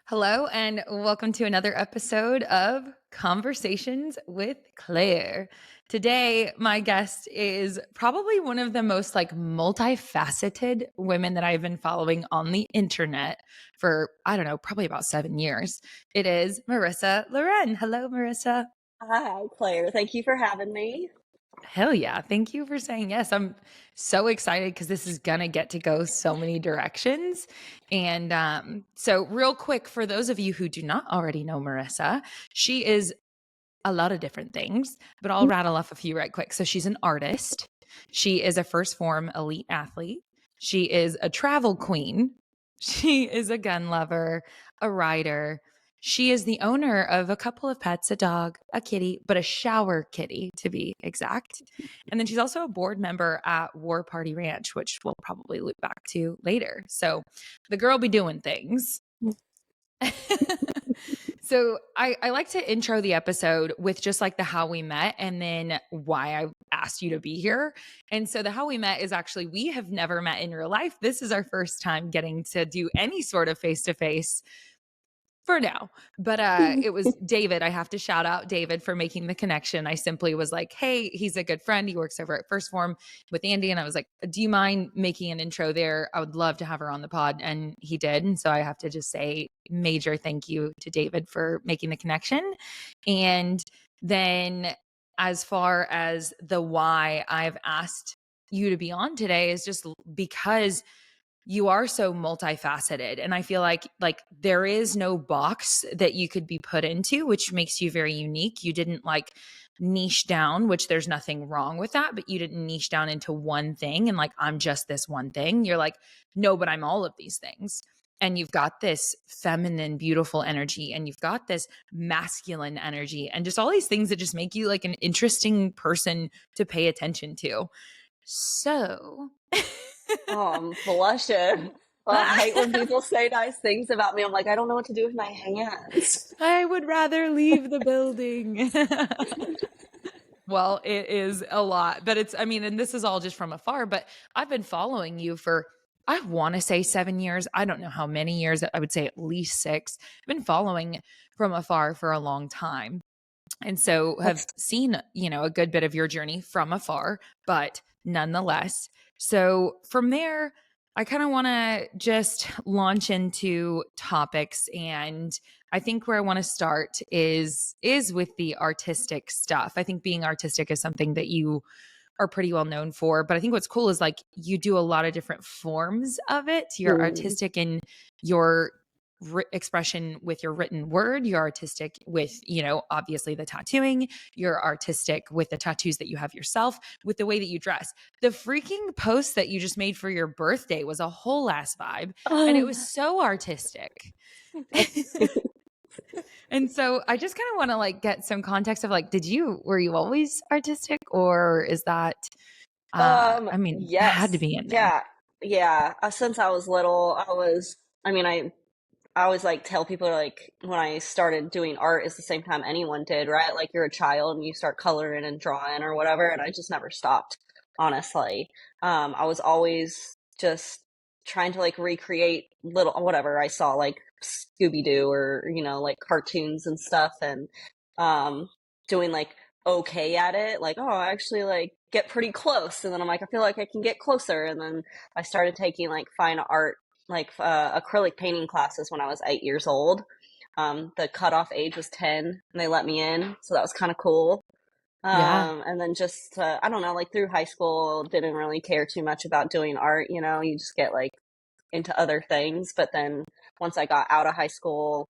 Hello, and welcome to another episode of Conversations with Claire. Today, my guest is probably one of the most multifaceted women that I've been following on the internet for, I don't know, probably about 7 years. It is Marissa LaRen. Hello, Marissa. Hi, Claire. Thank you for having me. Hell yeah. Thank you for saying yes. I'm so excited because this is going to get to go so many directions. And so, real quick, for those of you who do not already know Marissa, she is a lot of different things, but I'll rattle off a few right quick. So, she's an artist, she is a first form elite athlete, she is a travel queen, she is a gun lover, a writer. She is the owner of a couple of pets, a dog, a kitty, but a shower kitty to be exact. And then she's also a board member at War Party Ranch, which we'll probably loop back to later. So the girl be doing things. So I like to intro the episode with just like the how we met and then why I asked you to be here. And so the how we met is actually we have never met in real life. This is our first time getting to do any sort of face to face for now. But it was David. I have to shout out David for making the connection. I simply was like, hey, he's a good friend. He works over at First Form with Andy. And I was like, do you mind making an intro there? I would love to have her on the pod. And he did. And so I have to just say major thank you to David for making the connection. And then as far as the why I've asked you to be on today is just because you are so multifaceted, and I feel like there is no box that you could be put into, which makes you very unique. You didn't like niche down, which there's nothing wrong with that, but you didn't niche down into one thing and like I'm just this one thing. You're like, no, but I'm all of these things. And you've got this feminine beautiful energy and you've got this masculine energy and just all these things that just make you like an interesting person to pay attention to. So Oh, I'm blushing. Well, I hate when people say nice things about me. I'm like, I don't know what to do with my hands. I would rather leave the building. Well, it is a lot, but I mean, and this is all just from afar, but I've been following you for, I want to say 7 years. I don't know how many years. I would say at least six. I've been following from afar for a long time. And so have That's seen, a good bit of your journey from afar, but nonetheless. So from there, I kind of want to just launch into topics, and I think where I want to start is with the artistic stuff. I think being artistic is something that you are pretty well known for, but I think what's cool is like you do a lot of different forms of it. You're mm, artistic in your expression with your written word, you're artistic with, obviously the tattooing, you're artistic with the tattoos that you have yourself, with the way that you dress. The freaking post that you just made for your birthday was a whole ass vibe, and it oh, was so artistic. And so I just kind of want to like get some context of like, were you always artistic, or is that I mean, that had to yes, be in there. yeah, yeah. Since I was little, I mean, I always like tell people like when I started doing art is the same time anyone did, right? Like you're a child and you start coloring and drawing or whatever, and I just never stopped, honestly. I was always just trying to like recreate little whatever I saw, like Scooby Doo or like cartoons and stuff, and um, doing like okay at it. Like, oh, I actually like get pretty close, and then I'm like, I feel like I can get closer, and then I started taking like fine art acrylic painting classes when I was 8 years old. The cutoff age was 10, and they let me in, so that was kind of cool. Yeah. And then just I don't know, like through high school, didn't really care too much about doing art. You just get like into other things. But then once I got out of high school,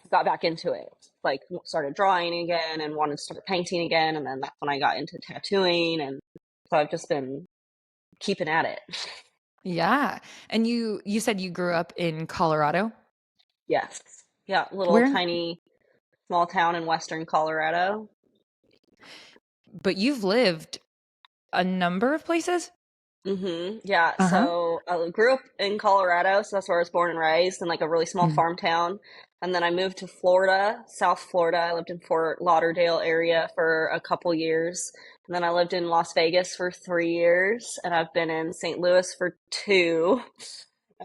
got back into it, like started drawing again and wanted to start painting again. And then that's when I got into tattooing, and so I've just been keeping at it. Yeah. And you said you grew up in Colorado? Yes, yeah, little Where? tiny small town in western Colorado. But you've lived a number of places? Yeah, Uh-huh. so I grew up in Colorado, so that's where I was born and raised in like a really small Mm. farm town. And then I moved to Florida, South Florida. I lived in Fort Lauderdale area for a couple years. And then I lived in Las Vegas for 3 years, and I've been in St. Louis for two.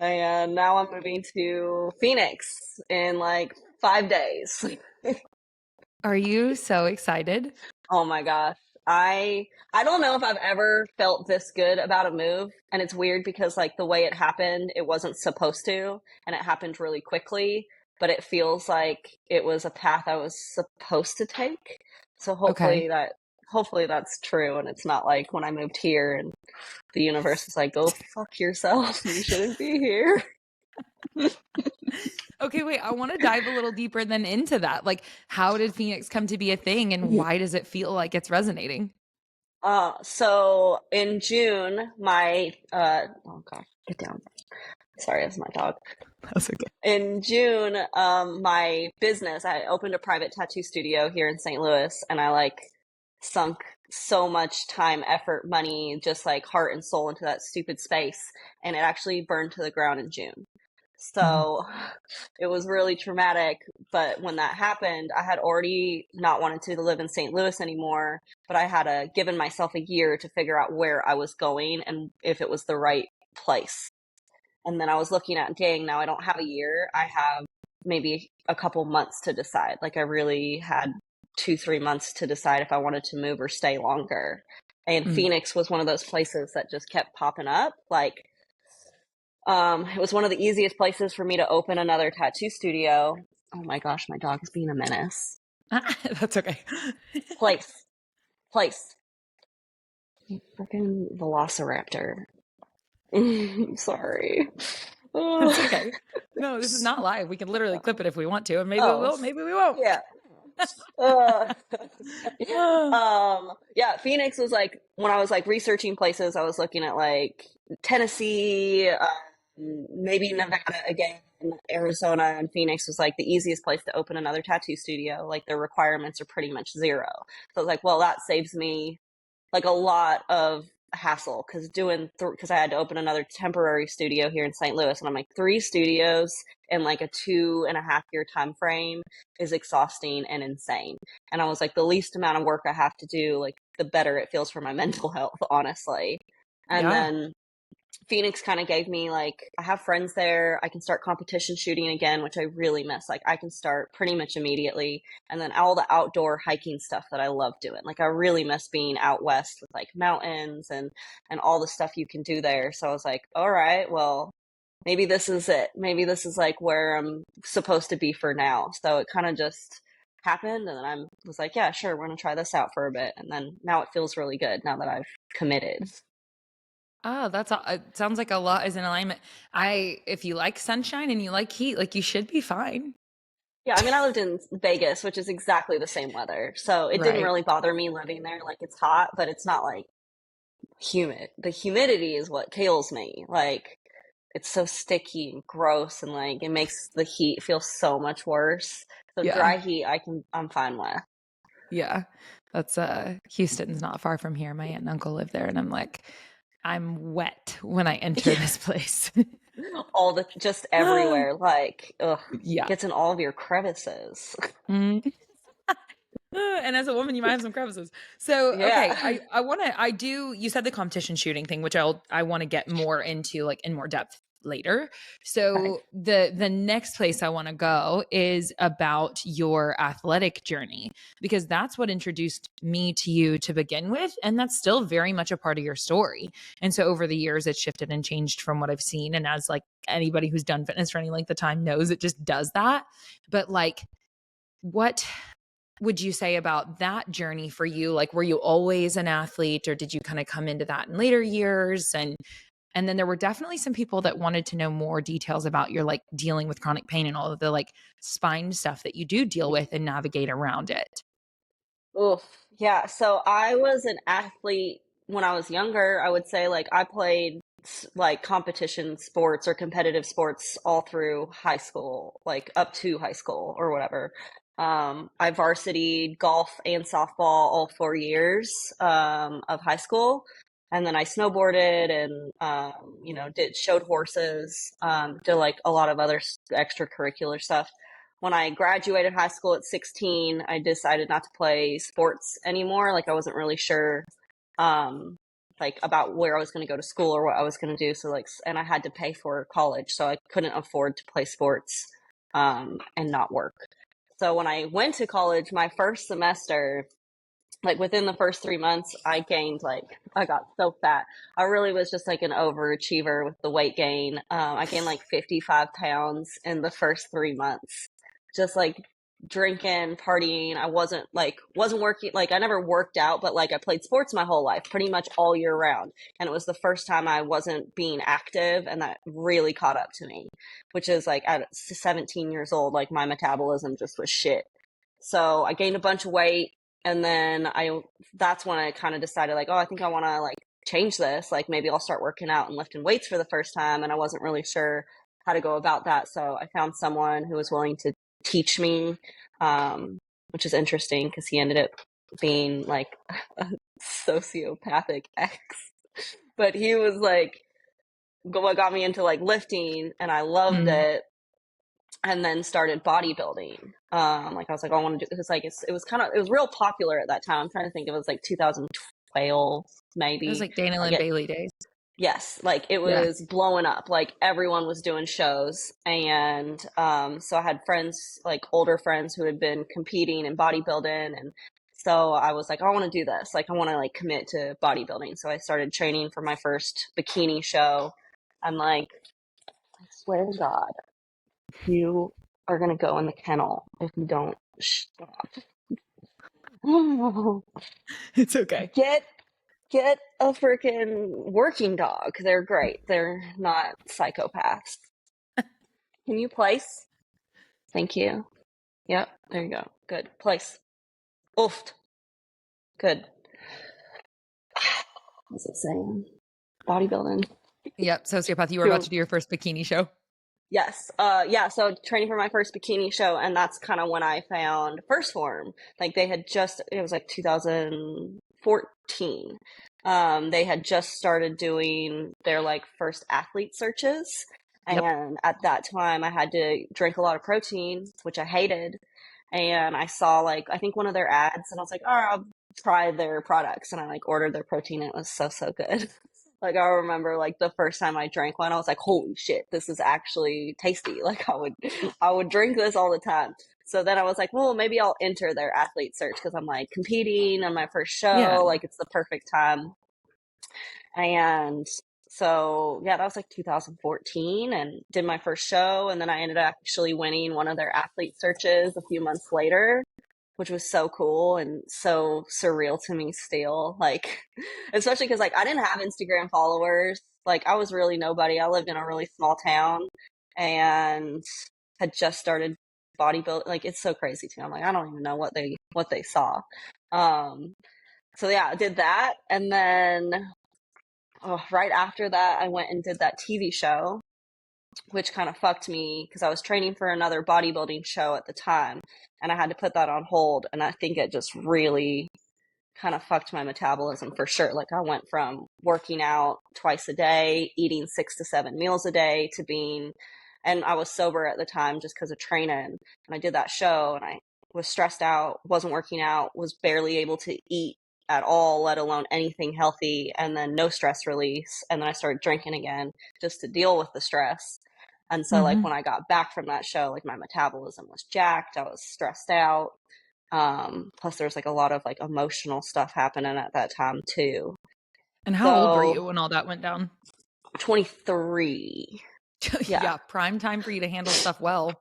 And now I'm moving to Phoenix in like 5 days. Are you so excited? Oh my gosh. I don't know if I've ever felt this good about a move. And it's weird because like the way it happened, it wasn't supposed to, and it happened really quickly, but it feels like it was a path I was supposed to take. So Okay. hopefully that's true, and it's not like when I moved here and the universe was like, "Go fuck yourself. You shouldn't be here." Okay, wait, I want to dive a little deeper then into that. Like, how did Phoenix come to be a thing and why does it feel like it's resonating? So in June, my oh gosh, get down. Sorry, that's my dog. That's okay. In June, my business, I opened a private tattoo studio here in St. Louis, and I like sunk so much time, effort, money, just like heart and soul into that stupid space, and it actually burned to the ground in June. Mhm. So it was really traumatic. But when that happened, I had already not wanted to live in St. Louis anymore, but I had given myself a year to figure out where I was going and if it was the right place. And then I was looking at, dang, now I don't have a year. I have maybe a couple months to decide. Like I really had 2, 3 months to decide if I wanted to move or stay longer. And Mm. Phoenix was one of those places that just kept popping up. Like, it was one of the easiest places for me to open another tattoo studio. Oh my gosh, my dog is being a menace. That's okay. Place, place. Freaking velociraptor. Sorry. That's Oh. okay. No, this is not live. We can literally clip it if we want to, and maybe we Oh, will, maybe we won't. yeah. Uh, Ah, yeah, Phoenix was like when I was like researching places, I was looking at like Tennessee, maybe Nevada again, Arizona, and Phoenix was like the easiest place to open another tattoo studio. Like their requirements are pretty much zero. So I was like, well, that saves me like a lot of hassle because because I had to open another temporary studio here in St. Louis, and I'm like 3 studios in like a 2.5 year time frame is exhausting and insane. And I was like, the least amount of work I have to do, like the better it feels for my mental health, honestly. And yeah. then Phoenix kind of gave me like I have friends there. I can start competition shooting again, which I really miss. Like I can start pretty much immediately, and then all the outdoor hiking stuff that I love doing. Like I really miss being out west with like mountains and all the stuff you can do there. So I was like, all right, well, maybe this is it. Maybe this is like where I'm supposed to be for now. So it kind of just happened, and then I was like, yeah, sure, we're gonna try this out for a bit, and then now it feels really good now that I've committed. Oh, it sounds like a lot is in alignment. If you like sunshine and you like heat, like you should be fine. Yeah, I mean, I lived in Vegas, which is exactly the same weather. So it didn't Right. really bother me living there. Like, it's hot, but it's not like humid. The humidity is what kills me. Like, it's so sticky and gross, and like, it makes the heat feel so much worse. So Yeah. dry heat, I'm fine with. Yeah. That's Houston's not far from here. My aunt and uncle live there and I'm like I'm wet when I enter Yeah, this place. just everywhere. Like, ugh, Yeah. gets in all of your crevices. Mm. And as a woman, you might have some crevices. So, okay, Yeah. you said the competition shooting thing, which I want to get more into like in more depth later. Okay. So the next place I want to go is about your athletic journey because that's what introduced me to you to begin with and that's still very much a part of your story. And so over the years it's shifted and changed from what I've seen and as like anybody who's done fitness for any length of time knows it just does that. But like what would you say about that journey for you? Like, were you always an athlete or did you kind of come into that in later years? And then there were definitely some people that wanted to know more details about your like dealing with chronic pain and all of the like spine stuff that you do deal with and navigate around it. Oof. Yeah. So I was an athlete when I was younger. I would say like I played like competition sports or competitive sports all through high school, like up to high school or whatever. I varsitied golf and softball all 4 years of high school. And then I snowboarded and, showed horses, did like a lot of other extracurricular stuff. When I graduated high school at 16, I decided not to play sports anymore. Like I wasn't really sure. Um, like about where I was going to go to school or what I was going to do. So like, and I had to pay for college, so I couldn't afford to play sports and not work. So when I went to college, my first semester, like within the first 3 months, I gained I got so fat. I really was just like an overachiever with the weight gain. I gained like 55 pounds in the first 3 months, just like drinking, partying. I wasn't working. Like I never worked out, but like I played sports my whole life, pretty much all year round. And it was the first time I wasn't being active, and that really caught up to me, which is like at 17 years old, like my metabolism just was shit. So I gained a bunch of weight, and then that's when I kind of decided like, oh, I think I want to like change this. Like maybe I'll start working out and lifting weights for the first time. And I wasn't really sure how to go about that. So I found someone who was willing to teach me, which is interesting because he ended up being like a sociopathic ex. But he was like what got me into like lifting, and I loved it. And then started bodybuilding. Like I was like, oh, I want to do this. Like it was real popular at that time. I'm trying to think. It was like 2012, maybe. It was like Daniel and Bailey days. Yes, like it was blowing up. Like everyone was doing shows, and so I had friends, like older friends, who had been competing in bodybuilding, and so I was like, I want to do this. Like I want to like commit to bodybuilding. So I started training for my first bikini show. I'm like, I swear to God, you are going to go in the kennel if you don't stop. It's okay. Get a freaking working dog. They're great. They're not psychopaths. Can you place? Thank you. Yep, there you go. Good. Place. Oofed. Good. What's it saying? Bodybuilding. Yep, sociopath. You were about to do your first bikini show. Yes. Yeah, so training for my first bikini show, and that's kind of when I found First Form. Like it was like 2014. They had just started doing their like first athlete searches. And at that time I had to drink a lot of protein, which I hated. And I saw like, I think one of their ads, and I was like, all right, I'll try their products. And I like ordered their protein, and it was so, so good. Like I remember like the first time I drank one, I was like, holy shit, this is actually tasty. Like I would drink this all the time. So then I was like, well, maybe I'll enter their athlete search, because I'm like competing on my first show. Like it's the perfect time. And so yeah, that was like 2014, and did my first show. And then I ended up actually winning one of their athlete searches a few months later, which was so cool and so surreal to me still. Like, especially because like I didn't have Instagram followers. Like I was really nobody. I lived in a really small town and had just started bodybuilding. Like it's so crazy to me. I'm like, I don't even know what they saw. So yeah, I did that. And then right after that, I went and did that TV show, which kind of fucked me because I was training for another bodybuilding show at the time, and I had to put that on hold. And I think it just really kind of fucked my metabolism for sure. Like I went from working out twice a day, eating 6 to 7 meals a day, to being, and I was sober at the time just because of training. And I did that show, and I was stressed out, wasn't working out, was barely able to eat at all, let alone anything healthy, and then no stress release. And then I started drinking again just to deal with the stress. And so like when I got back from that show, like my metabolism was jacked. I was stressed out. Plus there's like a lot of like emotional stuff happening at that time too. And how old were you when all that went down? 23. Yeah, prime time for you to handle stuff well.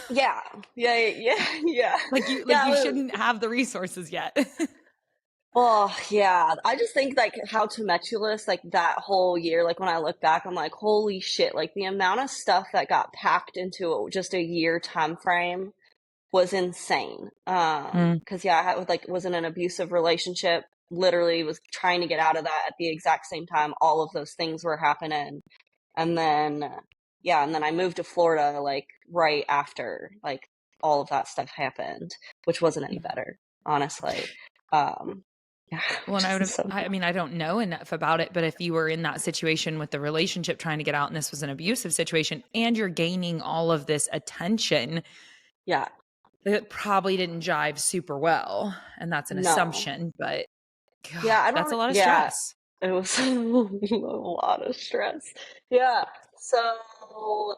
Yeah. Like you shouldn't have the resources yet. Oh, yeah. I just think like how tumultuous like that whole year, like when I look back, I'm like, holy shit, like the amount of stuff that got packed into just a year time frame was insane. Because yeah, I was in an abusive relationship, literally was trying to get out of that at the exact same time all of those things were happening. And then and then I moved to Florida like right after like all of that stuff happened, which wasn't any better, honestly. Well, and I mean, I don't know enough about it, but if you were in that situation with the relationship trying to get out, and this was an abusive situation, and you're gaining all of this attention, it probably didn't jive super well. And that's an assumption, but God, that's a lot of stress. It was a lot of stress. Yeah. So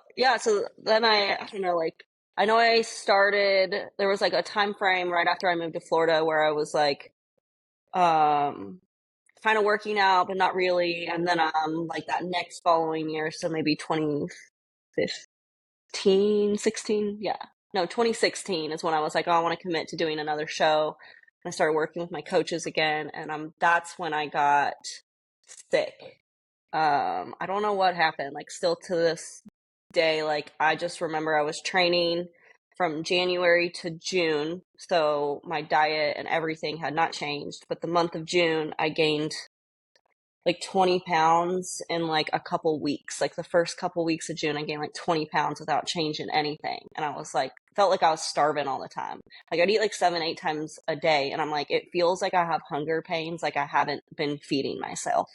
then I don't know, like, I know I started, there was like a time frame right after I moved to Florida where I was like, um, kind of working out, but not really. And then, like that next following year, so maybe 2015, 16. Yeah. No, 2016 is when I was like, oh, I want to commit to doing another show. And I started working with my coaches again. And that's when I got sick. I don't know what happened. Like, still to this day, like, I just remember I was training from January to June. So my diet and everything had not changed. But the month of June, I gained like 20 pounds in like a couple weeks. Like the first couple weeks of June, I gained like 20 pounds without changing anything. And I was like, felt like I was starving all the time. Like I'd eat like 7, 8 times a day. And I'm like, it feels like I have hunger pains. Like I haven't been feeding myself.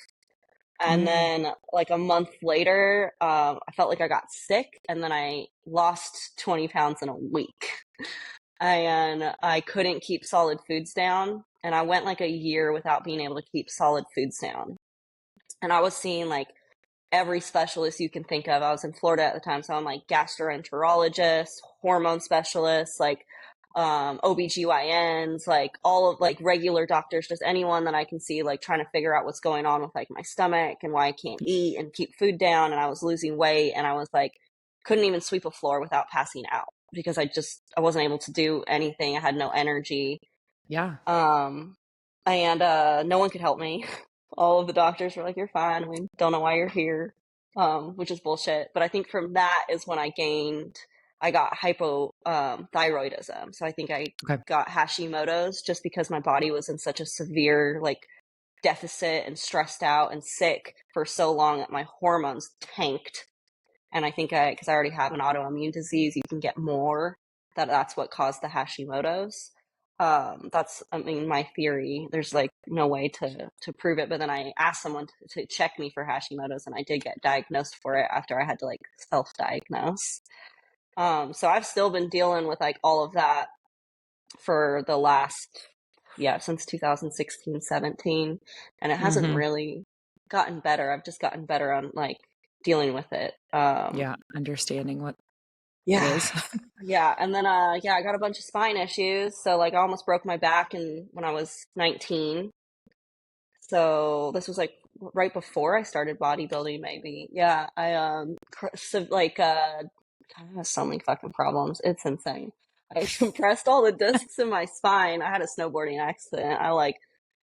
And Mm. then like a month later, I felt like I got sick and then I lost 20 pounds in a week. And I couldn't keep solid foods down. And I went like a year without being able to keep solid foods down. And I was seeing like every specialist you can think of. I was in Florida at the time, so I'm like gastroenterologist, hormone specialist, like OBGYNs, like all of like regular doctors, just anyone that I can see, like trying to figure out what's going on with like my stomach and why I can't eat and keep food down. And I was losing weight and I was like, couldn't even sweep a floor without passing out because I wasn't able to do anything. I had no energy. Yeah. And no one could help me. All of the doctors were like, "You're fine. We don't know why you're here," which is bullshit. But I think from that is when I got hypothyroidism. So I think I Okay. got Hashimoto's just because my body was in such a severe like deficit and stressed out and sick for so long that my hormones tanked. And I think because I already have an autoimmune disease, you can get more. That's what caused the Hashimoto's. That's, I mean, my theory. There's like no way to prove it, but then I asked someone to check me for Hashimoto's, and I did get diagnosed for it after I had to like self-diagnose. So I've still been dealing with like all of that for the last, yeah, since 2016, 17, and it hasn't Mm-hmm. really gotten better. I've just gotten better on like dealing with it. Yeah. Understanding what it Yeah. is. Yeah. And then yeah, I got a bunch of spine issues. So like I almost broke my back when I was 19. So this was like right before I started bodybuilding, maybe. Yeah. God, I have so many fucking problems. It's insane. I compressed all the discs in my spine. I had a snowboarding accident. I like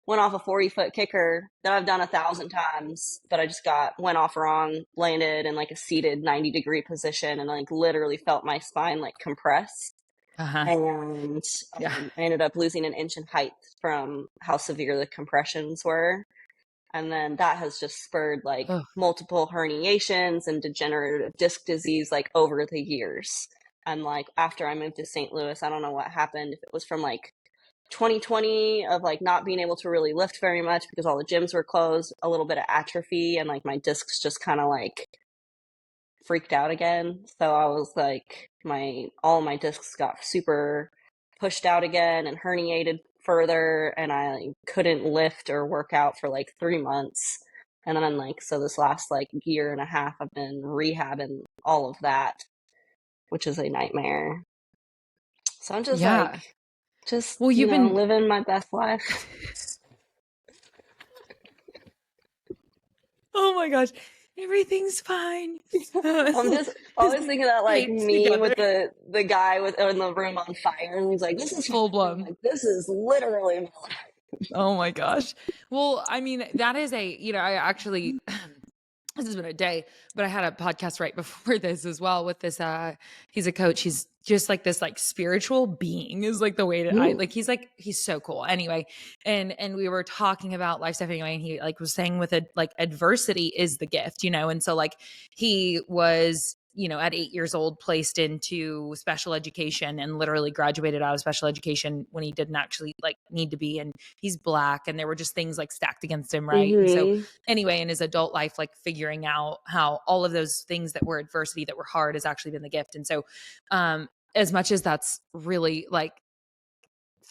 went off a 40-foot kicker that I've done 1,000 times, but I just went off wrong, landed in like a seated 90-degree position and like literally felt my spine like compress. Uh-huh. And Yeah. I ended up losing an inch in height from how severe the compressions were. And then that has just spurred like Oh, multiple herniations and degenerative disc disease like over the years. And like after I moved to St. Louis, I don't know what happened. If it was from like 2020 of like not being able to really lift very much because all the gyms were closed, a little bit of atrophy, and like my discs just kind of like freaked out again. So I was like, all my discs got super pushed out again and herniated further, and I couldn't lift or work out for like 3 months. And then like, so this last like year and a half, I've been rehabbing all of that, which is a nightmare. So I'm just like, yeah. just, Well, you've been living my best life. oh my gosh, everything's fine. I'm just always thinking that like Taped meme together, with the guy with in the room on fire, and he's like, "This is fine." full I'm blown. like, "This is literally my life." Oh my gosh. Well, I mean, that is I actually this has been a day, but I had a podcast right before this as well with this he's a coach. He's just like this like spiritual being is like the way that I Mm. like he's so cool. Anyway, and we were talking about life stuff anyway, and he like was saying with it like adversity is the gift, and so like he was at 8 years old, placed into special education and literally graduated out of special education when he didn't actually like need to be. And he's Black, and there were just things like stacked against him. Right. And so Mm-hmm. anyway, in his adult life, like figuring out how all of those things that were adversity, that were hard, has actually been the gift. And so, as much as that's really like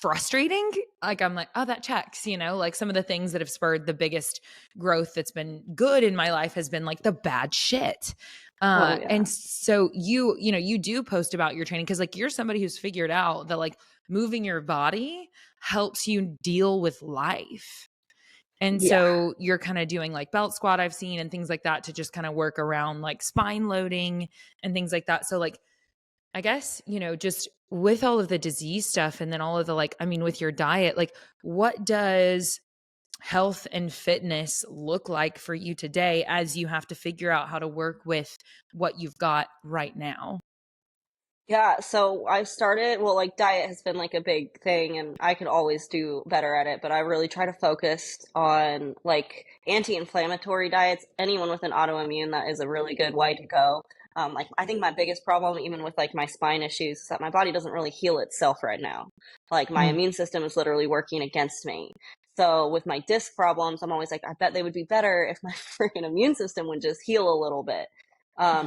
frustrating. Like I'm like, oh, that checks, like some of the things that have spurred the biggest growth that's been good in my life has been like the bad shit. Oh yeah. And so you do post about your training because like you're somebody who's figured out that like moving your body helps you deal with life. And Yeah. so you're kind of doing like belt squat I've seen and things like that to just kind of work around like spine loading and things like that. So like I guess, just with all of the disease stuff and then all of the like, I mean, with your diet, like what does health and fitness look like for you today as you have to figure out how to work with what you've got right now? Yeah, so I've started, well, like diet has been like a big thing and I could always do better at it, but I really try to focus on like anti-inflammatory diets. Anyone with an autoimmune, that is a really good way to go. Like I think my biggest problem, even with like my spine issues, is that my body doesn't really heal itself right now. Like my Mm. immune system is literally working against me. So with my disc problems, I'm always like, I bet they would be better if my freaking immune system would just heal a little bit.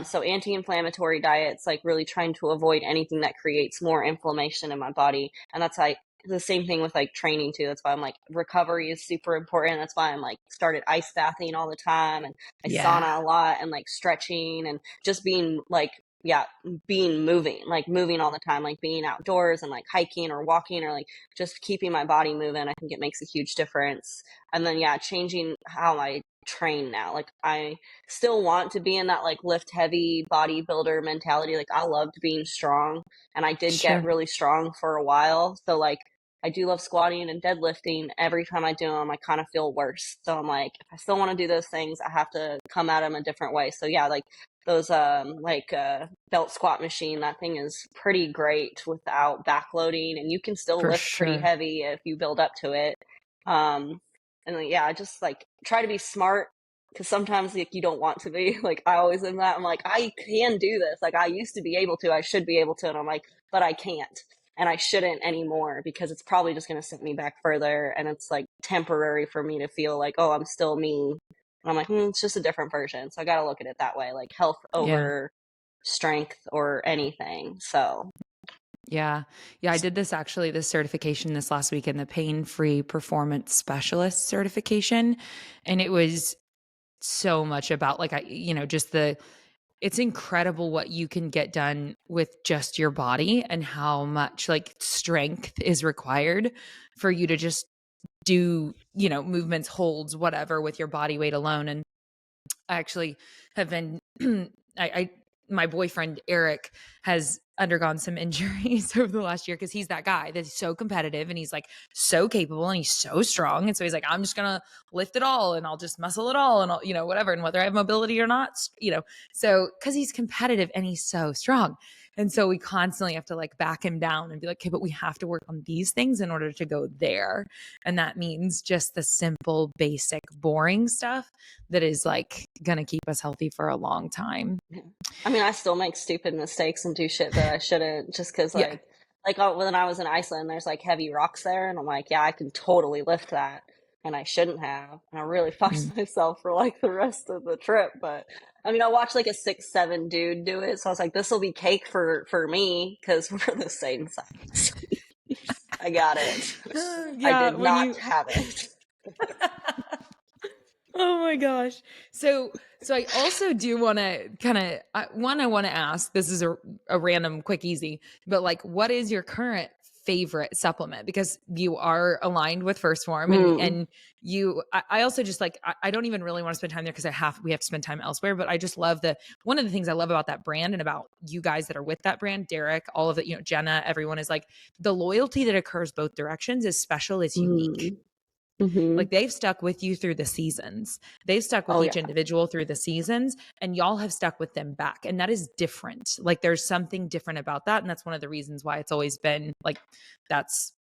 So anti-inflammatory diets, like really trying to avoid anything that creates more inflammation in my body. And that's like the same thing with like training too. That's why I'm like recovery is super important. That's why I'm like started ice bathing all the time and I Yeah, sauna a lot and like stretching and just being like, yeah, being moving, like moving all the time, like being outdoors and like hiking or walking or like just keeping my body moving. I think it makes a huge difference. And then, yeah, changing how I train now. Like I still want to be in that like lift heavy bodybuilder mentality. Like I loved being strong and I did get sure. really strong for a while. So like I do love squatting and deadlifting. Every time I do them, I kind of feel worse. So I'm like, if I still want to do those things, I have to come at them a different way. So yeah, like those belt squat machine, that thing is pretty great without backloading and you can still For lift pretty sure. heavy if you build up to it. And like, yeah, I just like try to be smart because sometimes like you don't want to be. Like I always am that. I'm like, I can do this. Like I used to be able to. I should be able to. And I'm like, but I can't. And I shouldn't anymore because it's probably just going to set me back further. And it's like temporary for me to feel like, oh, I'm still me. And I'm like, it's just a different version. So I got to look at it that way, like health Yeah. over strength or anything. So, Yeah. Yeah. I did this certification this last week in the pain-free performance specialist certification. And it was so much about like, just it's incredible what you can get done with just your body and how much like strength is required for you to just do, movements, holds, whatever with your body weight alone. And I actually have been, I my boyfriend Eric has undergone some injuries over the last year because he's that guy that's so competitive and he's like so capable and he's so strong. And so he's like, I'm just gonna lift it all and I'll just muscle it all and I'll, whatever. And whether I have mobility or not, so because he's competitive and he's so strong. And so we constantly have to like back him down and be like, okay, but we have to work on these things in order to go there. And that means just the simple, basic, boring stuff that is like going to keep us healthy for a long time. I mean, I still make stupid mistakes and do shit that I shouldn't just because, Yeah. when I was in Iceland, there's like heavy rocks there, and I'm like, yeah, I can totally lift that, and I shouldn't have, and I really fucked myself for like the rest of the trip. But I mean, I watched like a 6'7" dude do it, so I was like, this will be cake for me because we're the same size. I got it. I Yeah. did When not you, have it. oh my gosh. So I also do want to I want to ask, this is a random quick easy, but like what is your current favorite supplement? Because you are aligned with First Form Mm, and I also just like I don't even really want to spend time there because we have to spend time elsewhere, but I just love one of the things I love about that brand and about you guys that are with that brand, Derek, all of it, Jenna, everyone is like the loyalty that occurs both directions is special, is unique. mm, mm-hmm. Like they've stuck with you through the seasons. They've stuck with Oh each yeah, individual through the seasons and y'all have stuck with them back. And that is different. Like there's something different about that. And that's one of the reasons why it's always been like, that's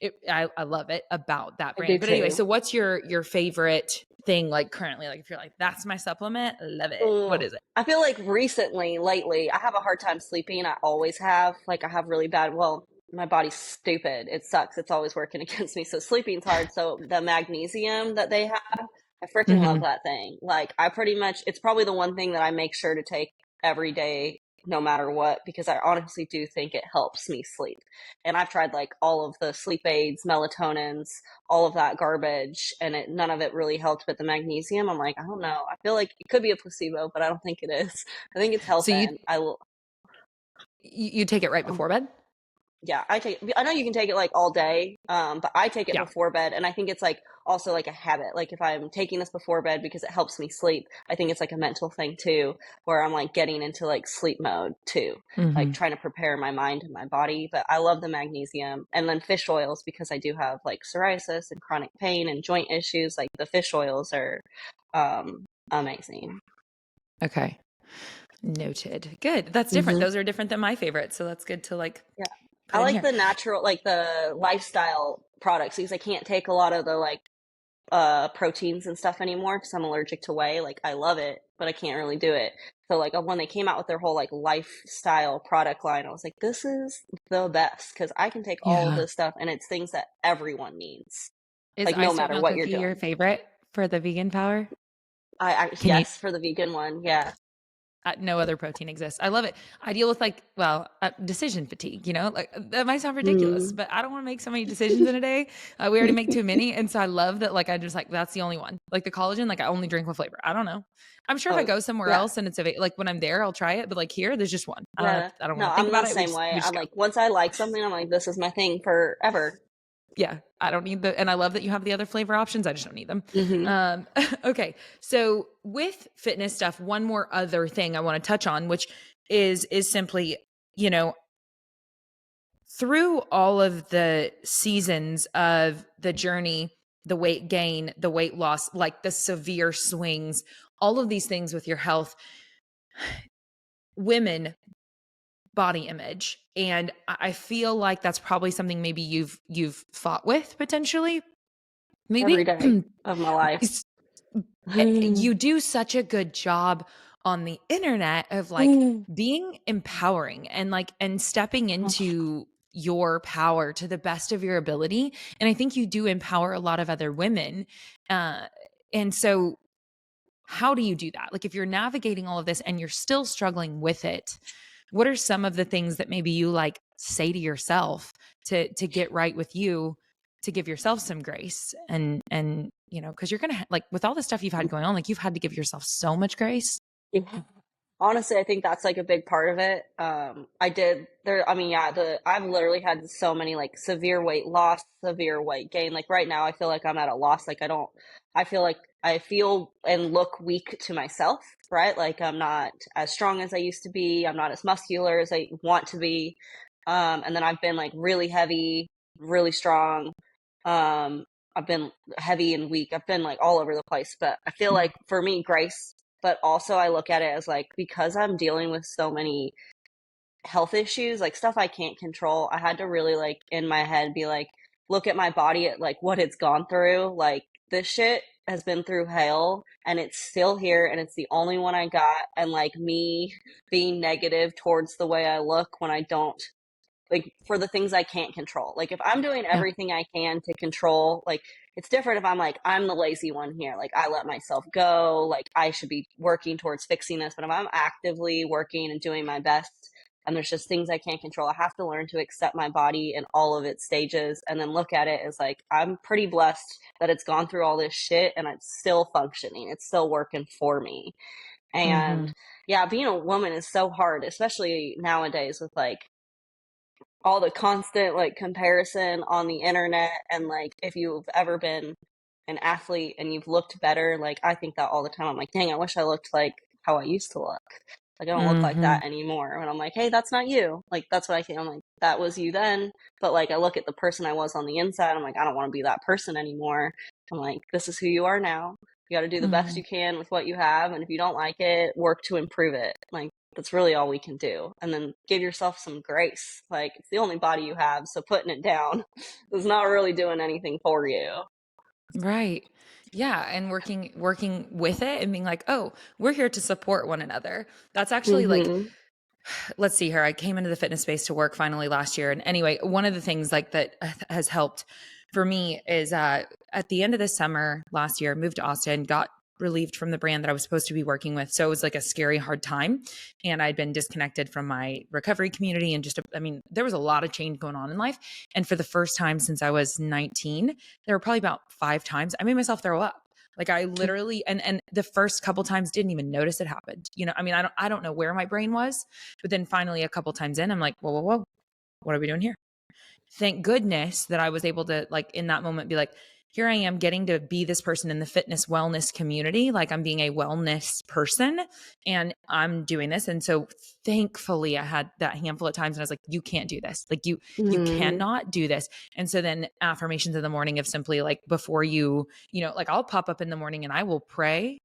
it. I love it about that I do brand. But anyway, too. so what's your favorite thing like currently? Like if you're like, that's my supplement, love it. What Mm, is it? I feel like lately, I have a hard time sleeping. I always have. Like, I have really bad, well, my body's stupid. It sucks. It's always working against me. So sleeping's hard. So the magnesium that they have, I freaking love Mm-hmm. that thing. Like, I pretty much, it's probably the one thing that I make sure to take every day no matter what, because I honestly do think it helps me sleep. And I've tried like all of the sleep aids, melatonins, all of that garbage, and none of it really helped. But the magnesium, I'm like, I don't know. I feel like it could be a placebo, but I don't think it is. I think it's So helping. I will. you take it right before bed? Yeah, I know you can take it like all day, but I take it Yeah. before bed, and I think it's like also like a habit. Like if I'm taking this before bed because it helps me sleep, I think it's like a mental thing too, where I'm like getting into like sleep mode too, like trying to prepare my mind and my body. But I love the magnesium, and then fish oils because I do have like psoriasis and chronic pain and joint issues. Like the fish oils are amazing. Okay. Noted. Good. That's different. Hmm. Those are different than my favorites. So that's good to like Yeah. I put in like here. the natural, like the lifestyle products because I can't take a lot of the like proteins and stuff anymore because I'm allergic to whey. Like I love it, but I can't really do it. So like when they came out with their whole like lifestyle product line, I was like, this is the best because I can take all of Yeah. this stuff and it's things that everyone needs, Is like no iced matter oatmeal what you're cookie your doing. favorite for the vegan power? I Can you? yes, for the vegan one, yeah. No other protein exists. I love it. I deal with like, well, decision fatigue, you know, like that might sound ridiculous, Mm. but I don't want to make so many decisions in a day. We already make too many. And so I love that. Like, I just like, that's the only one. Like the collagen, like I only drink one flavor. I don't know. I'm sure if I Oh go somewhere yeah, else and like when I'm there, I'll try it. But like here, there's just one. yeah. I don't No, want to think I'm the about it. same way. We I'm just go. like once I like something, I'm like this is my thing forever. Yeah. I don't need and I love that you have the other flavor options. I just don't need them. Hmm. Okay. So with fitness stuff, one more other thing I want to touch on, which is simply, you know, through all of the seasons of the journey, the weight gain, the weight loss, like the severe swings, all of these things with your health, women body image. And I feel like that's probably something maybe you've fought with potentially. Every Maybe day of my life. you do such a good job on the internet of like being empowering and like and stepping into your power to the best of your ability, and I think you do empower a lot of other women, uh and so how do you do that? Like if you're navigating all of this and you're still struggling with it, what are some of the things that maybe you like say to yourself to get right with you, to give yourself some grace and you know, because you're gonna like with all the stuff you've had going on, like you've had to give yourself so much grace. Yeah. Honestly, I think that's like a big part of it. I did there. I mean, yeah, I've literally had so many like severe weight loss, severe weight gain. Like right now, I feel like I'm at a loss. Like I feel like I feel and look weak to myself, right? Like I'm not as strong as I used to be. I'm not as muscular as I want to be. And then I've been like really heavy, really strong. I've been heavy and weak. I've been like all over the place. But I feel like for me, grace, but also I look at it as like because I'm dealing with so many health issues, like stuff I can't control, I had to really like in my head be like, look at my body at like what it's gone through. Like this shit has been through hell and it's still here and it's the only one I got. And like me being negative towards the way I look when I don't like for the things I can't control. Like if I'm doing Yeah. everything I can to control, like it's different if I'm like, I'm the lazy one here. Like I let myself go. Like I should be working towards fixing this. But if I'm actively working and doing my best and there's just things I can't control, I have to learn to accept my body in all of its stages and then look at it as like, I'm pretty blessed that it's gone through all this shit and it's still functioning. It's still working for me. And Mm-hmm. yeah, being a woman is so hard, especially nowadays with like all the constant like comparison on the internet. And like if you've ever been an athlete and you've looked better, like I think that all the time. I'm like, dang, I wish I looked like how I used to look. Like I don't look like Mm-hmm. that anymore. And I'm like, hey, that's not you. Like that's what I think. I'm like, that was you then. But like I look at the person I was on the inside, I'm like, I don't want to be that person anymore. I'm like, this is who you are now. You got to do the best Mm-hmm. you can with what you have, and if you don't like it, work to improve it. Like that's really all we can do. And then give yourself some grace. Like it's the only body you have, so putting it down is not really doing anything for you. Right. Yeah, and working with it and being like, "Oh, we're here to support one another." That's actually like, Mm-hmm. let's see here. I came into the fitness space to work finally last year, and anyway, one of the things like that has helped for me is at the end of the summer last year, moved to Austin, got relieved from the brand that I was supposed to be working with. So it was like a scary, hard time. And I'd been disconnected from my recovery community and there was a lot of change going on in life. And for the first time since I was 19, there were probably about 5 times I made myself throw up. Like I literally, and the first couple times didn't even notice it happened. I don't know where my brain was, but then finally a couple times in, I'm like, whoa, whoa, whoa, what are we doing here? Thank goodness that I was able to, like, in that moment be like, here I am getting to be this person in the fitness wellness community. Like I'm being a wellness person and I'm doing this. And so thankfully I had that handful of times and I was like, you can't do this. Like you cannot do this. And so then affirmations in the morning of simply like, before like I'll pop up in the morning and I will pray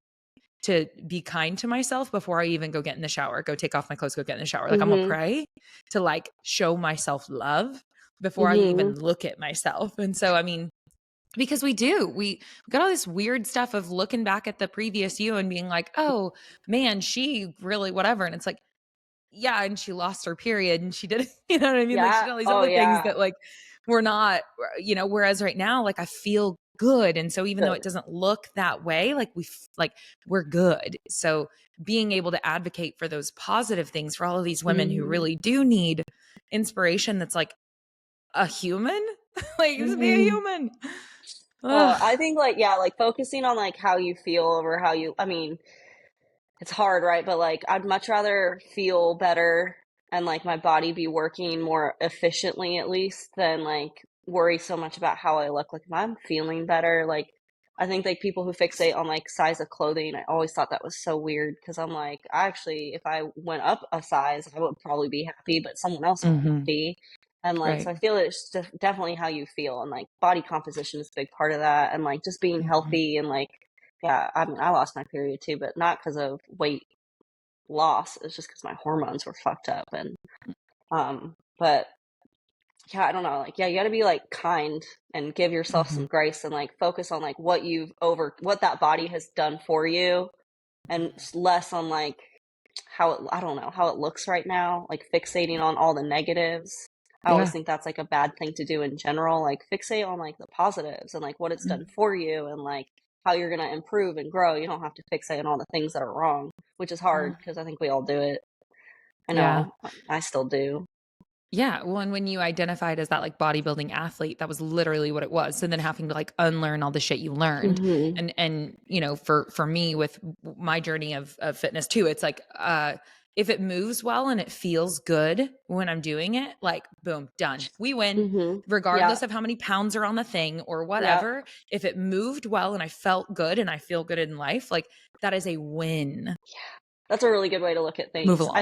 to be kind to myself before I even go get in the shower, go take off my clothes, go get in the shower. Like I'm gonna pray to like show myself love before I even look at myself. And so, I mean, because we got all this weird stuff of looking back at the previous you and being like, oh man, she really whatever. And it's like, yeah, and she lost her period and she did, you know what I mean? Like she did all these other things that like we're not, whereas right now, like I feel good. And so even though it doesn't look that way, like we're good. So being able to advocate for those positive things for all of these women who really do need inspiration that's like a human, like just be a human. Well, I think like focusing on like how you feel over I mean, it's hard, right? But like I'd much rather feel better and like my body be working more efficiently at least than like worry so much about how I look. Like if I'm feeling better, like I think like people who fixate on like size of clothing, I always thought that was so weird because I'm like, actually, if I went up a size, I would probably be happy, but someone else wouldn't be. And like, so I feel it's definitely how you feel, and like body composition is a big part of that, and like just being healthy and like, yeah, I mean, I lost my period too, but not because of weight loss. It's just because my hormones were fucked up, and but yeah, I don't know. Like, yeah, you got to be like kind and give yourself some grace and like focus on like what what that body has done for you, and less on like I don't know, how it looks right now, like fixating on all the negatives. I always think that's like a bad thing to do in general. Like fixate on like the positives and like what it's done for you and like how you're going to improve and grow. You don't have to fixate on all the things that are wrong, which is hard because I think we all do it. I know I still do. Yeah. Well, and when you identified as that like bodybuilding athlete, that was literally what it was. So then having to like unlearn all the shit you learned. And, for me with my journey of fitness too, it's like, if it moves well and it feels good when I'm doing it, like boom, done. We win regardless of how many pounds are on the thing or whatever. If it moved well and I felt good and I feel good in life, like that is a win. Yeah. That's a really good way to look at things. Move along.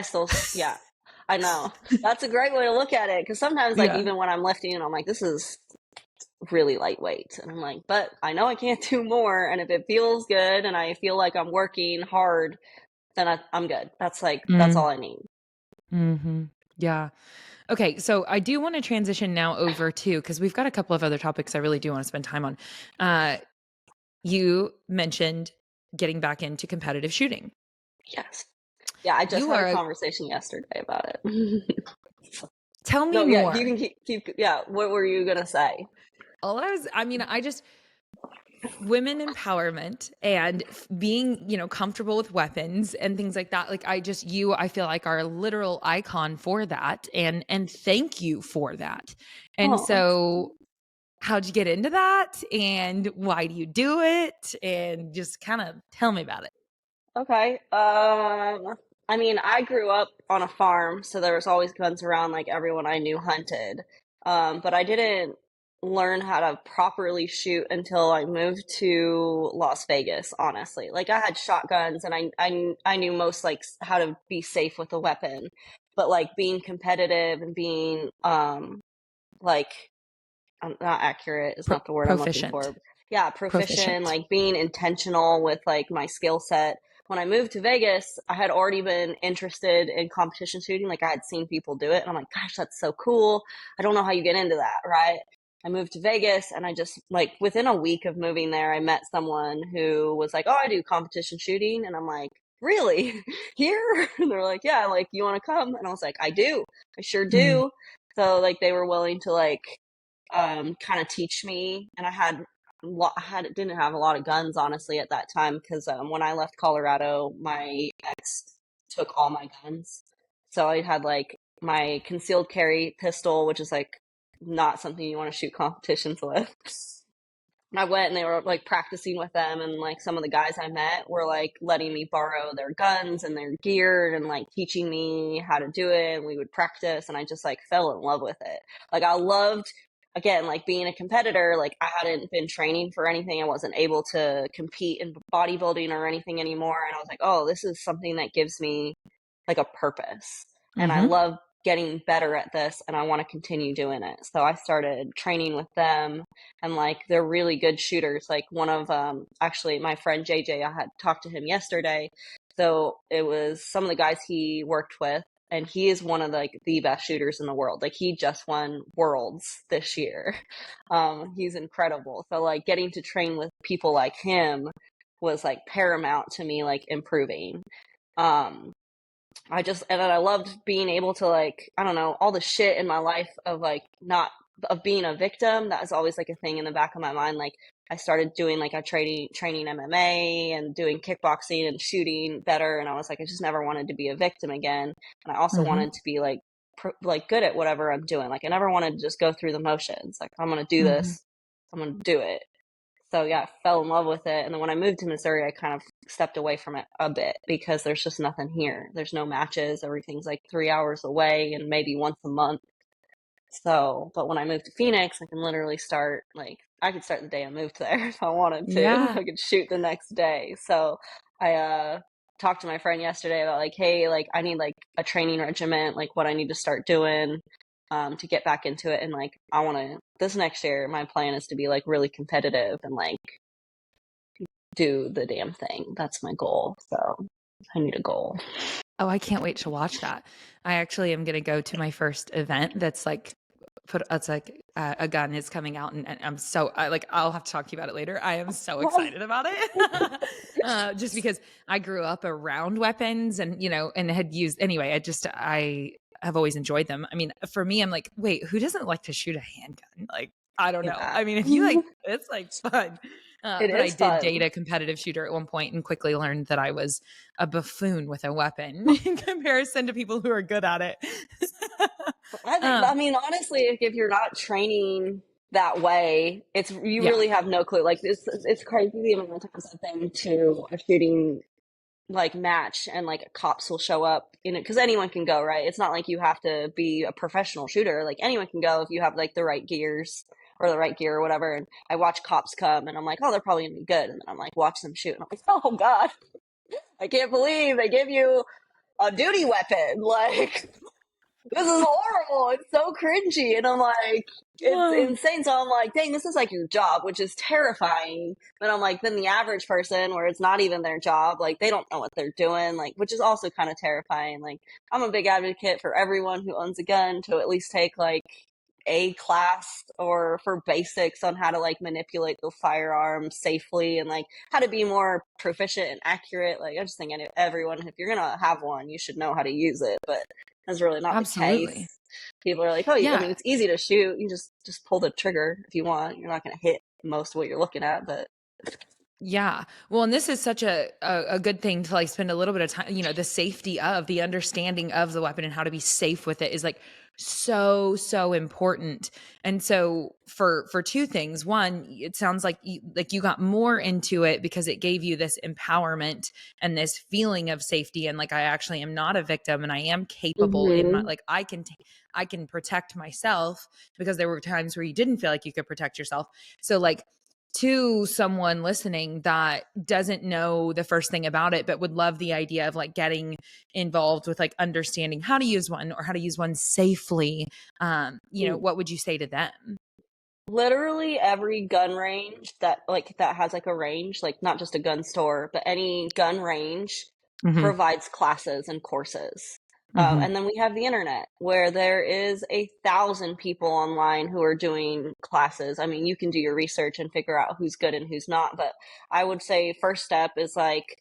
I know. That's a great way to look at it. Because sometimes, like, even when I'm lifting, I'm like, this is really lightweight. And I'm like, but I know I can't do more. And if it feels good and I feel like I'm working hard, then I'm good. That's like, that's all I need. Yeah. Okay. So I do want to transition now over to, because we've got a couple of other topics I really do want to spend time on. You mentioned getting back into competitive shooting. Yes. Yeah, I just had a conversation yesterday about it. Tell me more. Yeah, you can keep. Yeah, what were you gonna say? Women empowerment and being, comfortable with weapons and things like that. Like I feel like are a literal icon for that, and thank you for that. And so, how'd you get into that, and why do you do it, and just kind of tell me about it. Okay. I mean, I grew up on a farm, so there was always guns around, like everyone I knew hunted. But I didn't learn how to properly shoot until I moved to Las Vegas, honestly. Like I had shotguns and I knew most like how to be safe with a weapon. But like being competitive and being like not accurate is not the word Proficient. I'm looking for. Yeah, proficient, like being intentional with like my skill set. When I moved to Vegas, I had already been interested in competition shooting. Like I had seen people do it and I'm like, gosh, that's so cool. I don't know how you get into that, right? I moved to Vegas and I just like within a week of moving there, I met someone who was like, oh, I do competition shooting. And I'm like, really? Here? And they're like, yeah, like you want to come? And I was like, I do. I sure do. So like they were willing to like kind of teach me, and I had didn't have a lot of guns, honestly, at that time, because when I left Colorado, my ex took all my guns. So I had like my concealed carry pistol, which is like not something you want to shoot competitions with. I went and they were like practicing with them, and like some of the guys I met were like letting me borrow their guns and their gear and like teaching me how to do it, and we would practice, and I just like fell in love with it. Like I loved, again, like being a competitor. Like I hadn't been training for anything. I wasn't able to compete in bodybuilding or anything anymore, and I was like, oh, this is something that gives me like a purpose, and I Mm-hmm. love getting better at this, and I want to continue doing it. So I started training with them, and like they're really good shooters. Like one of actually my friend JJ, I had talked to him yesterday. So it was some of the guys he worked with, and he is one of like the best shooters in the world. Like he just won worlds this year. He's incredible. So like getting to train with people like him was like paramount to me, like improving. Um, and then I loved being able to like, I don't know, all the shit in my life of like not, of being a victim. That was always like a thing in the back of my mind. Like I started doing like training MMA and doing kickboxing and shooting better. And I was like, I just never wanted to be a victim again. And I also Mm-hmm. wanted to be like, like good at whatever I'm doing. Like I never wanted to just go through the motions. Like I'm going to do Mm-hmm. this. I'm going to do it. So yeah, I fell in love with it. And then when I moved to Missouri, I kind of stepped away from it a bit because there's just nothing here. There's no matches. Everything's like 3 hours away and maybe once a month. So, but when I moved to Phoenix, I can literally start, like, I could start the day I moved there if I wanted to. Yeah. I could shoot the next day. So I talked to my friend yesterday about like, hey, like I need like a training regimen, like what I need to start doing to get back into it. And like, I want to, this next year, my plan is to be like really competitive and like do the damn thing. That's my goal. So I need a goal. Oh, I can't wait to watch that. I actually am going to go to my first event that's like it's like a gun is coming out, and I'm so like I'll have to talk to you about it later. I am so excited about it. Just because I grew up around weapons and and had used anyway. I have always enjoyed them. I mean, for me, I'm like, wait, who doesn't like to shoot a handgun? Like, I don't know. Yeah. I mean, if you like, it's like fun. It But I is did date fun. a competitive shooter at one point and quickly learned that I was a buffoon with a weapon in comparison to people who are good at it. I um, mean, honestly, if you're not training that way, you yeah. really have no clue. Like it's crazy the amount of times I've been to a shooting like match and like cops will show up in it because anyone can go, right? It's not like you have to be a professional shooter. Like anyone can go if you have like the right gears or the right gear or whatever. And I watch cops come and I'm like, oh, they're probably gonna be good. And then I'm like, watch them shoot, and I'm like, oh god, I can't believe they give you a duty weapon. Like this is horrible. It's so cringy. And I'm like, it's insane. So I'm like, dang, this is like your job, which is terrifying. But I'm like, then the average person where it's not even their job, like they don't know what they're doing, like, which is also kind of terrifying. Like, I'm a big advocate for everyone who owns a gun to at least take like a class or for basics on how to like manipulate the firearm safely and like how to be more proficient and accurate. Like I just think everyone, if you're gonna have one, you should know how to use it. But that's really not the Absolutely. case. People are like, oh, I Yeah. mean, it's easy to shoot. You just pull the trigger if you want. You're not gonna hit most of what you're looking at, but Yeah. Well, and this is such a good thing to like spend a little bit of time, the safety of the understanding of the weapon and how to be safe with it is like so important. And so for two things, one, it sounds like you got more into it because it gave you this empowerment and this feeling of safety and like I actually am not a victim and I am capable in my mm-hmm. like I can protect myself because there were times where you didn't feel like you could protect yourself. So like to someone listening that doesn't know the first thing about it, but would love the idea of like getting involved with like understanding how to use one or how to use one safely, what would you say to them? Literally every gun range that has like a range, like not just a gun store, but any gun range Mm-hmm. provides classes and courses. Mm-hmm. And then we have the internet where there is 1,000 people online who are doing classes. I mean, you can do your research and figure out who's good and who's not, but I would say first step is like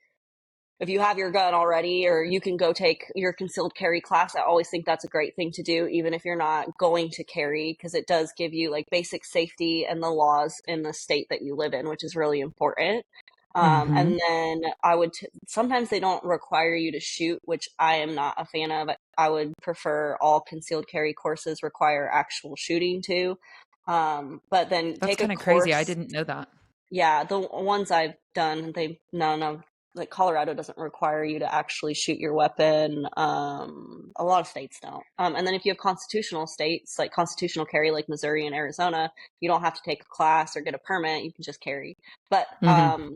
if you have your gun already, or you can go take your concealed carry class, I always think that's a great thing to do, even if you're not going to carry, because it does give you like basic safety and the laws in the state that you live in, which is really important. Mm-hmm. And then sometimes they don't require you to shoot, which I am not a fan of. I would prefer all concealed carry courses require actual shooting too. But then That's take a kind of crazy. I course. didn't know that. Yeah, the ones I've done, none of, like Colorado doesn't require you to actually shoot your weapon. A lot of states don't. And then if you have constitutional states, like constitutional carry, like Missouri and Arizona, you don't have to take a class or get a permit. You can just carry. But Mm-hmm.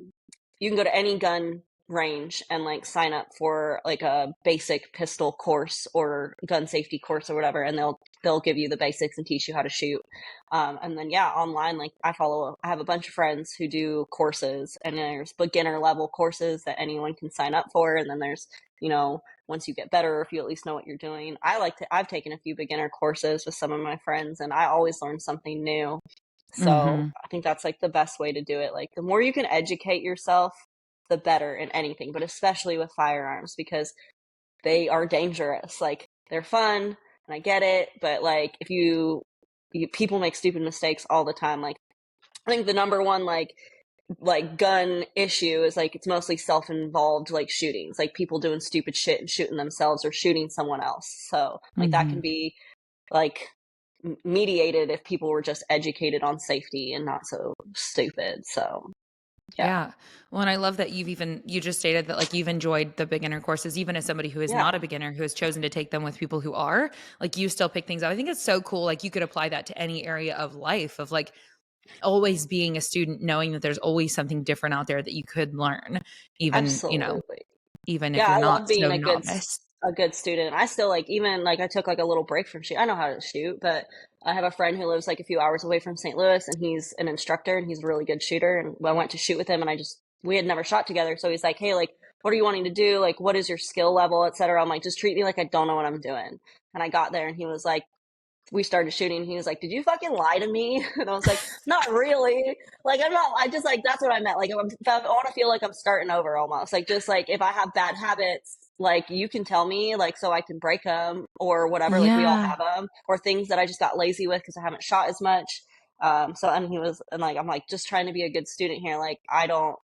you can go to any gun range and like sign up for like a basic pistol course or gun safety course or whatever, and they'll give you the basics and teach you how to shoot. And then yeah, online, like I have a bunch of friends who do courses, and there's beginner level courses that anyone can sign up for, and then there's, once you get better, if you at least know what you're doing. I've taken a few beginner courses with some of my friends, and I always learn something new. So Mm-hmm. I think that's like the best way to do it. Like the more you can educate yourself, the better in anything, but especially with firearms, because they are dangerous. Like they're fun and I get it, but like if people make stupid mistakes all the time. Like I think the number one like gun issue is like it's mostly self-involved like shootings, like people doing stupid shit and shooting themselves or shooting someone else. So like that Mm-hmm. can be like mediated if people were just educated on safety and not so stupid. So yeah. Yeah. Well, and I love that you just stated that like you've enjoyed the beginner courses, even as somebody who is not a Yeah, beginner, who has chosen to take them with people who are, like you still pick things up. I think it's so cool. Like you could apply that to any area of life, of like always being a student, knowing that there's always something different out there that you could learn, even, absolutely. even if Yeah, you're I love not being so novice. a good student. I still like, even like I took like a little break from shoot. I know how to shoot, but I have a friend who lives like a few hours away from St. Louis, and he's an instructor and he's a really good shooter. And I went to shoot with him, and we had never shot together. So he's like, "Hey, like, what are you wanting to do? Like, what is your skill level, etc." I'm like, "Just treat me like I don't know what I'm doing." And I got there, and he was like, we started shooting. He was like, "Did you fucking lie to me?" And I was like, "Not really. Like, I'm not. I just like that's what I meant. Like, if I want to feel like I'm starting over almost. Like, just like if I have bad habits, like you can tell me, like so I can break them or whatever. Like we all Yeah. have them, or things that I just got lazy with because I haven't shot as much. So and he was and like I'm like just trying to be a good student here. Like I don't.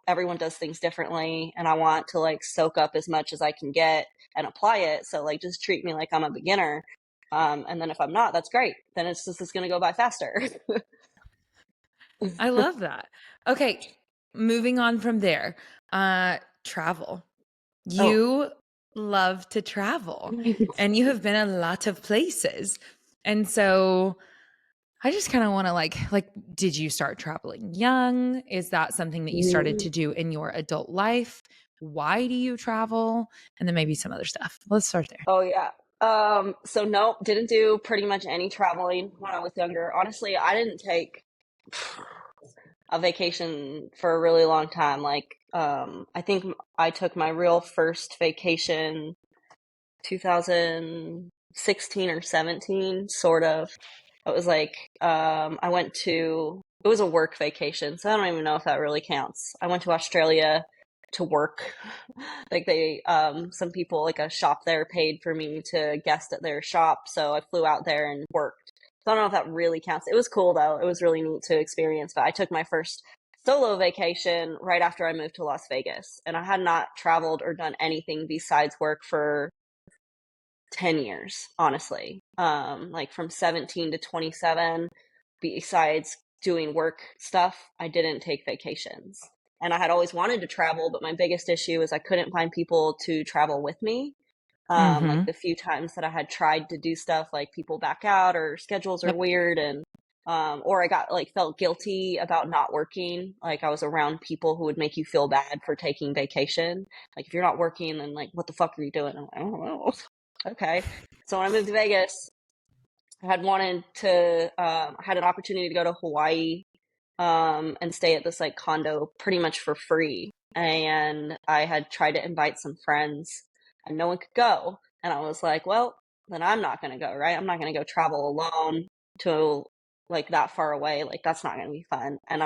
Everyone does things differently, and I want to like soak up as much as I can get and apply it. So like just treat me like I'm a beginner. And then if I'm not, that's great. Then it's going to go by faster. I love that. Okay. Moving on from there, travel. Oh, You love to travel and you have been a lot of places. And so I just kind of want to like did you start traveling young? Is that something that you started to do in your adult life? Why do you travel? And then maybe some other stuff. Let's start there. oh yeah. So nope, didn't do pretty much any traveling when I was younger. Honestly, I didn't take a vacation for a really long time. Like, I think I took my real first vacation 2016 or 17, sort of. It was like, it was a work vacation, so I don't even know if that really counts. I went to Australia to work. Like some people, like a shop there paid for me to guest at their shop, so I flew out there and worked. So I don't know if that really counts. It was cool though. It was really neat to experience, but I took my first solo vacation right after I moved to Las Vegas, and I had not traveled or done anything besides work for 10 years, honestly. Like from 17 to 27, besides doing work stuff, I didn't take vacations. And I had always wanted to travel, but my biggest issue is I couldn't find people to travel with me. Like Mhm. the few times that I had tried to do stuff, like people back out or schedules are Yep. weird, and or I got like felt guilty about not working. Like I was around people who would make you feel bad for taking vacation. Like if you're not working, then like what the fuck are you doing? I'm like, I don't know. Okay. So when I moved to Vegas, I had an opportunity to go to Hawaii, and stay at this like condo pretty much for free. And I had tried to invite some friends and no one could go. And I was like, well, then I'm not going to go, right? I'm not going to go travel alone to like that far away. Like that's not going to be fun. And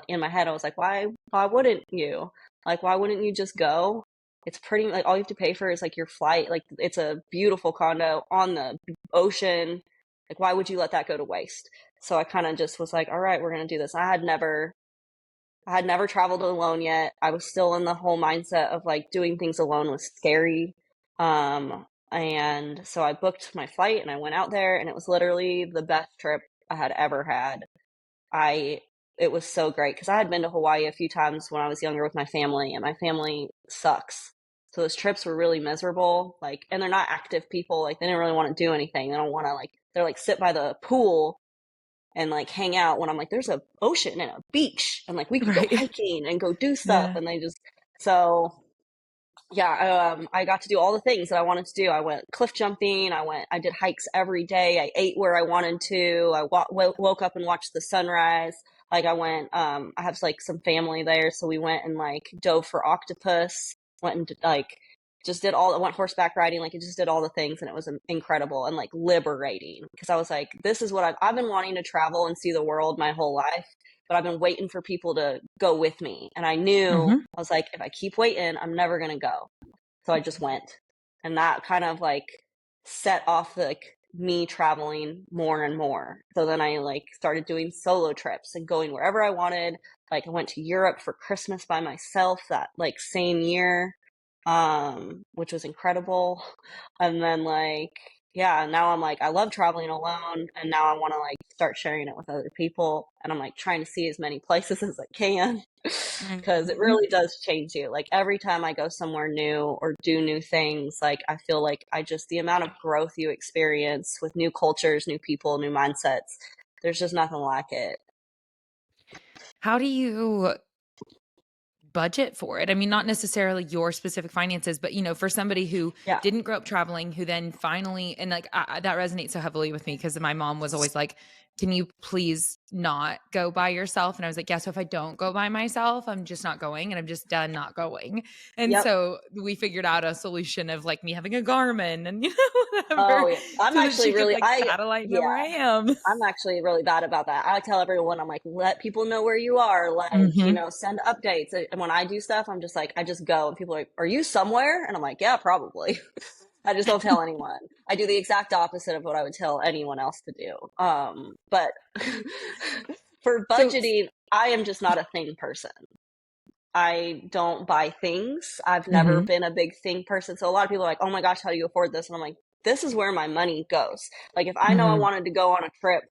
in my head, I was like, why wouldn't you? Like, why wouldn't you just go? it's pretty like all you have to pay for is like your flight. Like it's a beautiful condo on the ocean. Like why would you let that go to waste? So I kind of just was like, all right, we're gonna do this. I had never traveled alone yet. I was still in the whole mindset of like doing things alone was scary. And so I booked my flight and I went out there, and it was literally the best trip I had ever had. I It was so great because I had been to Hawaii a few times when I was younger with my family, and my family sucks. So those trips were really miserable. Like, and they're not active people. Like, they didn't really want to do anything. They don't want to like. They're like sit by the pool and like hang out when I'm like, there's a ocean and a beach, and like we could go Right. hiking and go do stuff. Yeah. And they just so yeah, I got to do all the things that I wanted to do. I went cliff jumping. I did hikes every day. I ate where I wanted to. I woke up and watched the sunrise. Like I have like some family there. So we went and like dove for octopus, went and like just did all, I went horseback riding. Like it just did all the things, and it was incredible and like liberating because I was like, this is what I've been wanting to travel and see the world my whole life, but I've been waiting for people to go with me. And I knew, Mm-hmm. I was like, if I keep waiting, I'm never going to go. So I just went. And that kind of like set off like me traveling more and more. So then I like started doing solo trips and going wherever I wanted. Like I went to Europe for Christmas by myself that like same year, which was incredible. And then like yeah, now I'm like, I love traveling alone, and now I want to like start sharing it with other people. And I'm like trying to see as many places as I can because it Mm-hmm. really does change you. Like every time I go somewhere new or do new things, like I feel like the amount of growth you experience with new cultures, new people, new mindsets, there's just nothing like it. How do you budget for it? I mean, not necessarily your specific finances, but for somebody who Yeah. didn't grow up traveling, who then finally, and like that resonates so heavily with me because my mom was always like, "Can you please not go by yourself?" And I was like, "Yeah." So if I don't go by myself, I'm just not going, and I'm just done not going. And Yep. so we figured out a solution of like me having a Garmin and whatever, Oh, yeah. I'm so that actually she could really, like satellite know yeah, where I am. I'm actually really bad about that. I tell everyone, I'm like, let people know where you are. Like, Hmm. send updates. And when I do stuff, I'm just like, I just go, and people are like, are you somewhere? And I'm like, yeah, probably. I just don't tell anyone. I do the exact opposite of what I would tell anyone else to do. But for So, budgeting, I am just not a thing person. I don't buy things. I've never mhm, been a big thing person. So a lot of people are like, oh my gosh, how do you afford this? And I'm like, this is where my money goes. Like if I know I mhm, wanted to go on a trip,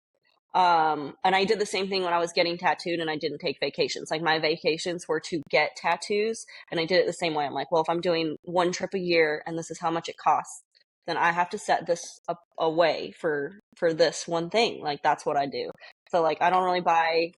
and I did the same thing when I was getting tattooed and I didn't take vacations. Like my vacations were to get tattoos, and I did it the same way. I'm like, well, if I'm doing one trip a year and this is how much it costs, then I have to set this up away for this one thing. Like that's what I do. So like I don't really buy,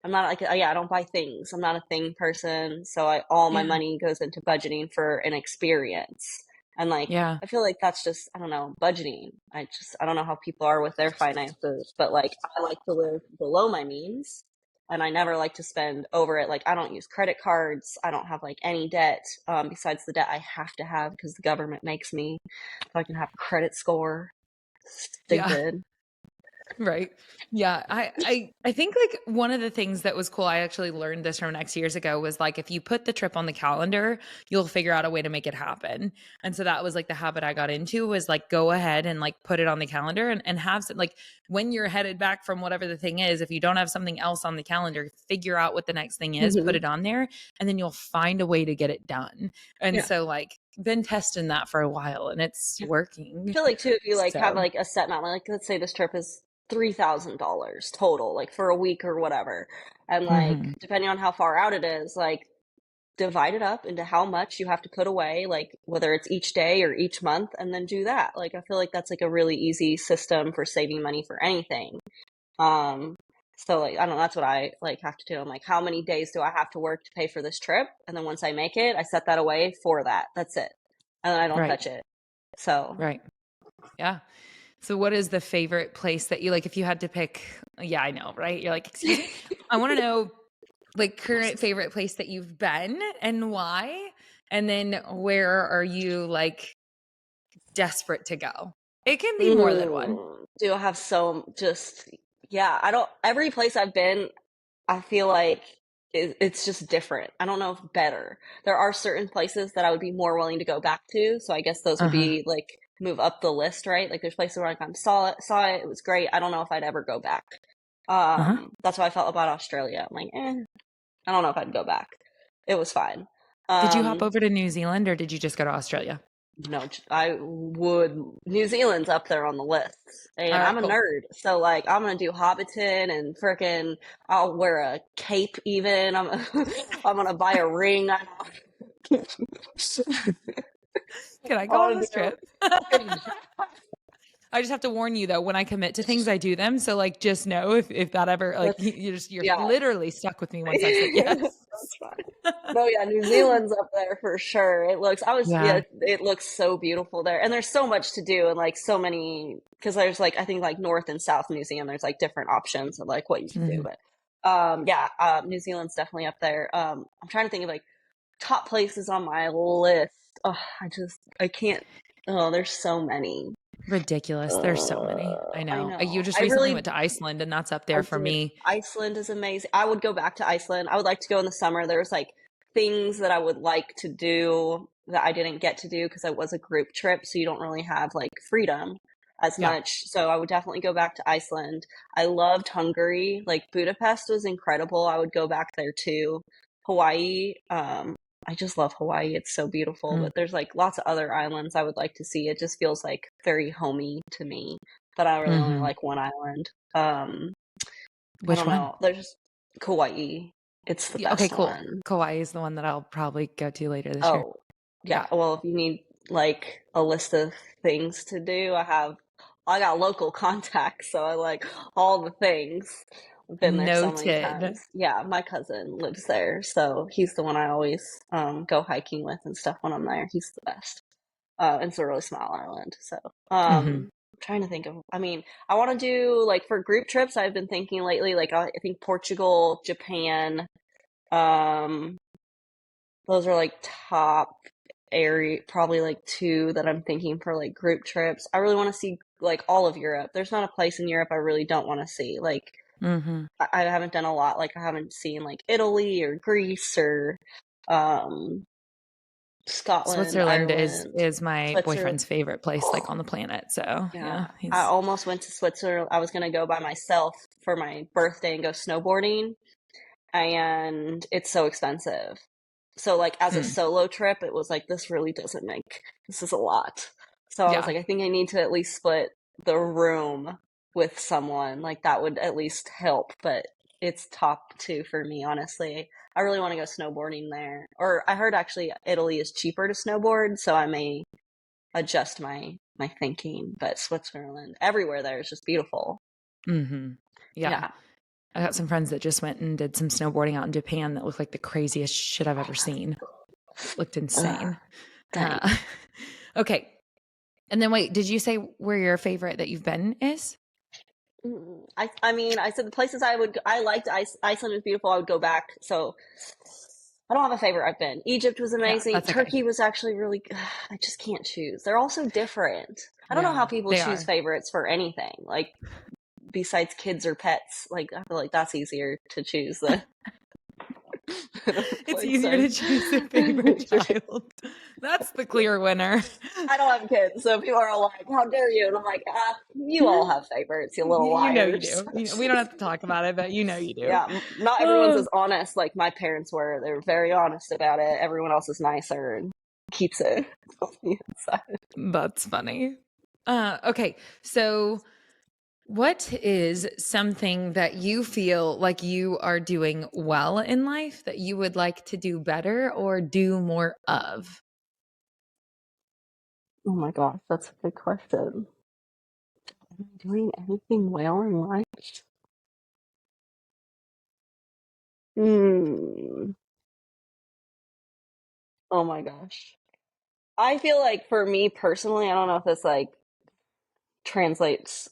I'm not like, yeah, I don't buy things. I'm not a thing person. So all my yeah, money goes into budgeting for an experience. And like, yeah, I feel like that's just, I don't know, budgeting. I don't know how people are with their finances, but like, I like to live below my means, and I never like to spend over it. Like, I don't use credit cards. I don't have like any debt, besides the debt I have to have because the government makes me so I can have a credit score. yeah. Stupid. Right. Yeah. I think like one of the things that was cool, I actually learned this from Next years ago, was like if you put the trip on the calendar, you'll figure out a way to make it happen. And so that was like the habit I got into, was like go ahead and like put it on the calendar, and have some, like when you're headed back from whatever the thing is, if you don't have something else on the calendar, figure out what the next thing is, put Hmm. it on there, and then you'll find a way to get it done. And Yeah. so like been testing that for a while, and it's I working. feel like too, if you like have So, like a set amount, like let's say this trip is $3,000 total, like for a week or whatever, and like mhm. depending on how far out it is, like divide it up into how much you have to put away, like whether it's each day or each month, and then do that. Like I feel like that's like a really easy system for saving money for anything. Um, so like I don't know, that's what I like have to do. I'm like, how many days do I have to work to pay for this trip? And then once I make it, I set that away for that. That's it. And then I don't Right. touch it. So Right. Yeah. So what is the favorite place that you like, if you had to pick? Yeah, I know, right? You're like, excuse me. I want to know like current favorite place that you've been and why. And then where are you like desperate to go? It can be more than one. Do I have so just yeah, I don't every place I've been, I feel like it's just different. I don't know if better. There are certain places that I would be more willing to go back to. So I guess those would Uh-huh. be like move up the list, right? Like there's places where like I saw it, it was great. I don't know if I'd ever go back. Uh-huh. That's how I felt about Australia. I'm like, I don't know if I'd go back. It was fine. Did you hop Um, over to New Zealand or did you just go to Australia? no, I would. New Zealand's up there on the list, All and right, I'm a cool. nerd, so like I'm gonna do Hobbiton and frickin' I'll wear a cape even. I'm gonna buy a ring. I don't. Can I go on I'll this do. trip? I just have to warn you though, when I commit to things, I do them. So like, just know if that ever like That's you're yeah. literally stuck with me once I said yes. That's fine. No, yeah, New Zealand's up there for sure. Yeah, Yeah. it looks so beautiful there. And there's so much to do and like so many, because there's like, I think like North and South New Zealand, there's like different options of like what you can do. Mhm. But yeah, New Zealand's definitely up there. I'm trying to think of like top places on my list. Oh, I can't, oh, there's so many. Ridiculous. There's so many. I I know. You know. just I recently really went to Iceland and that's up there I for did. me. Iceland is amazing. I would go back to Iceland. I would like to go in the summer. There's like things that I would like to do that I didn't get to do because it was a group trip, so you don't really have like freedom as Yeah. much. So I would definitely go back to Iceland. I loved Hungary. Like Budapest was incredible. I would go back there too. Hawaii, I just love Hawaii. It's so beautiful, Mm. but there's like lots of other islands I would like to see. It just feels like very homey to me, but I really only Hmm. like one island. I Which don't one? know. There's Kauai. It's the Yeah, okay, best cool. one. Kauai is the one that I'll probably go to later this year. Oh, Yeah. yeah. Well, if you need like a list of things to do, I got local contacts, so I like all the things. I've been there so many Noted. times. Yeah, my cousin lives there, so he's the one I always go hiking with and stuff when I'm there. He's the best. It's a really small island, so Hmm. I'm trying to think of. I mean, I want to do like for group trips. I've been thinking lately, like I think Portugal, Japan. Um, those are like top area, probably like two that I'm thinking for like group trips. I really want to see like all of Europe. There's not a place in Europe I really don't want to see. Like Hmm. I haven't done a lot. Like I haven't seen like Italy or Greece or um Scotland, Switzerland is Ireland, is my Switzerland. boyfriend's favorite place like on the planet. So Yeah, yeah, I he's almost went to Switzerland. I was gonna go by myself for my birthday and go snowboarding, and it's so expensive. So like as a hmm. solo trip, it was like this really doesn't make this is a lot. So I was Yeah. like, I think I need to at least split the room with someone. Like that would at least help, but it's top two for me, honestly. I really want to go snowboarding there. Or I heard actually Italy is cheaper to snowboard, so I may adjust my thinking. But Switzerland, everywhere there is just beautiful. Hmm. Yeah. Yeah. I got some friends that just went and did some snowboarding out in Japan that looked like the craziest shit I've Oh, ever that's seen. cool. Looked Ugh, insane. dang. Uh, okay. And then wait, did you say where your favorite that you've been is? I mean, I said the places I liked Iceland was beautiful. I would go back. So I don't have a favorite I've been. Egypt was Yeah, amazing. that's okay. Turkey was actually really, I just can't choose. They're all so different. I don't know how Yeah, people they choose are. favorites for anything. Like besides kids or pets, like I feel like that's easier to choose than It's like easier say. to choose a favorite child. That's the clear winner. I don't have kids, so people are all like, "How dare you?" And I'm like, you all have favorites, you little You know you liars." do. We don't have to talk about it, but you know you do. Yeah, not everyone's Oh, as honest like my parents were. They were very honest about it. Everyone else is nicer and keeps it on the inside. that's funny. Okay, so what is something that you feel like you are doing well in life that you would like to do better or do more of? Oh my gosh, that's a good question. Am I doing anything well in life? Hmm. Oh my gosh. I feel like for me personally, I don't know if this like translates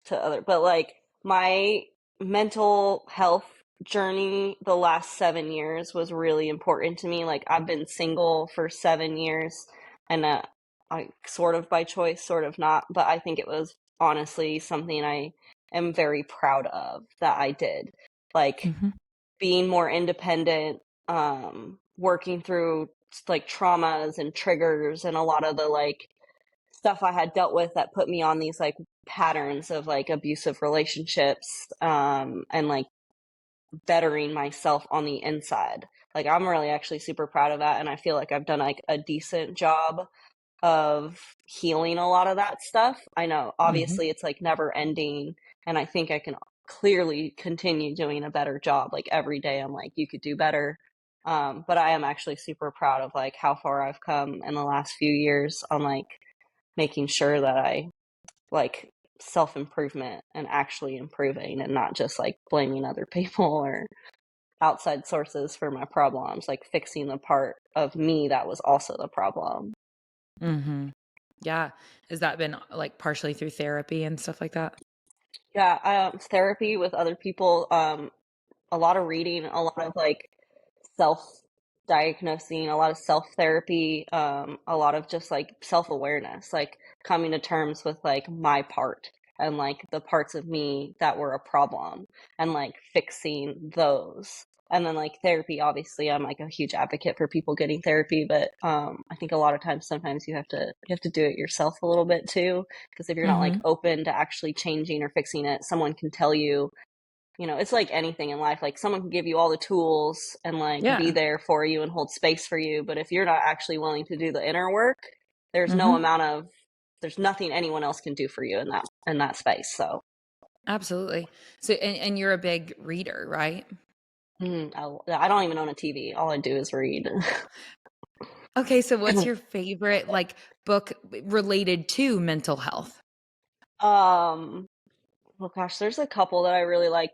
to other, but like my mental health journey the last 7 years was really important to me. Like I've been single for 7 years, and I sort of by choice, sort of not, but I think it was honestly something I am very proud of that I did. Like Mhm. being more independent, working through like traumas and triggers and a lot of the like stuff I had dealt with that put me on these like patterns of like abusive relationships, and like bettering myself on the inside. Like I'm really actually super proud of that, and I feel like I've done like a decent job of healing a lot of that stuff. I know Mm-hmm. obviously it's like never ending, and I think I can clearly continue doing a better job. Like every day I'm like, you could do better. But I am actually super proud of like how far I've come in the last few years on like making sure that I like self-improvement and actually improving and not just like blaming other people or outside sources for my problems, like fixing the part of me that was also the problem. Mm-hmm. Yeah. Has that been like partially through therapy and stuff like that? Yeah, therapy with other people, a lot of reading, a lot of like self diagnosing, a lot of self therapy, a lot of just like self awareness, like coming to terms with like my part and like the parts of me that were a problem and like fixing those. And then like therapy, obviously I'm like a huge advocate for people getting therapy, but I think a lot of times sometimes you have to do it yourself a little bit too, because if you're not like Mm-hmm. open to actually changing or fixing it, someone can tell you, it's like anything in life. Like someone can give you all the tools and like be Yeah. there for you and hold space for you. But if you're not actually willing to do the inner work, there's no Mm-hmm. amount of, there's nothing anyone else can do for you in that space. So Absolutely. So, and you're a big reader, right? I don't even own a TV. All I do is read. Okay. So what's your favorite like book related to mental health? um, oh gosh, there's a couple that I really like.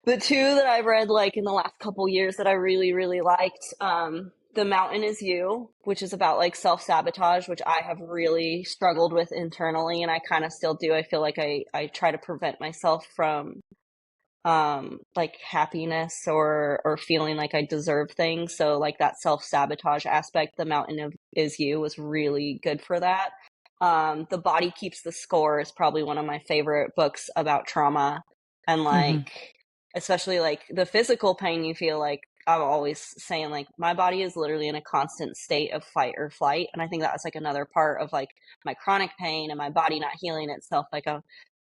The two that I've read like in the last couple years that I really, really liked, The Mountain is You, which is about like self-sabotage, which I have really struggled with internally and I kind of still do. I feel like I try to prevent myself from like happiness or feeling like I deserve things. So like that self-sabotage aspect, The Mountain is You was really good for that. The Body Keeps the Score is probably one of my favorite books about trauma and Mm-hmm. like especially like the physical pain you feel. Like I'm always saying like my body is literally in a constant state of fight or flight, and I think that's like another part of like my chronic pain and my body not healing itself. Like I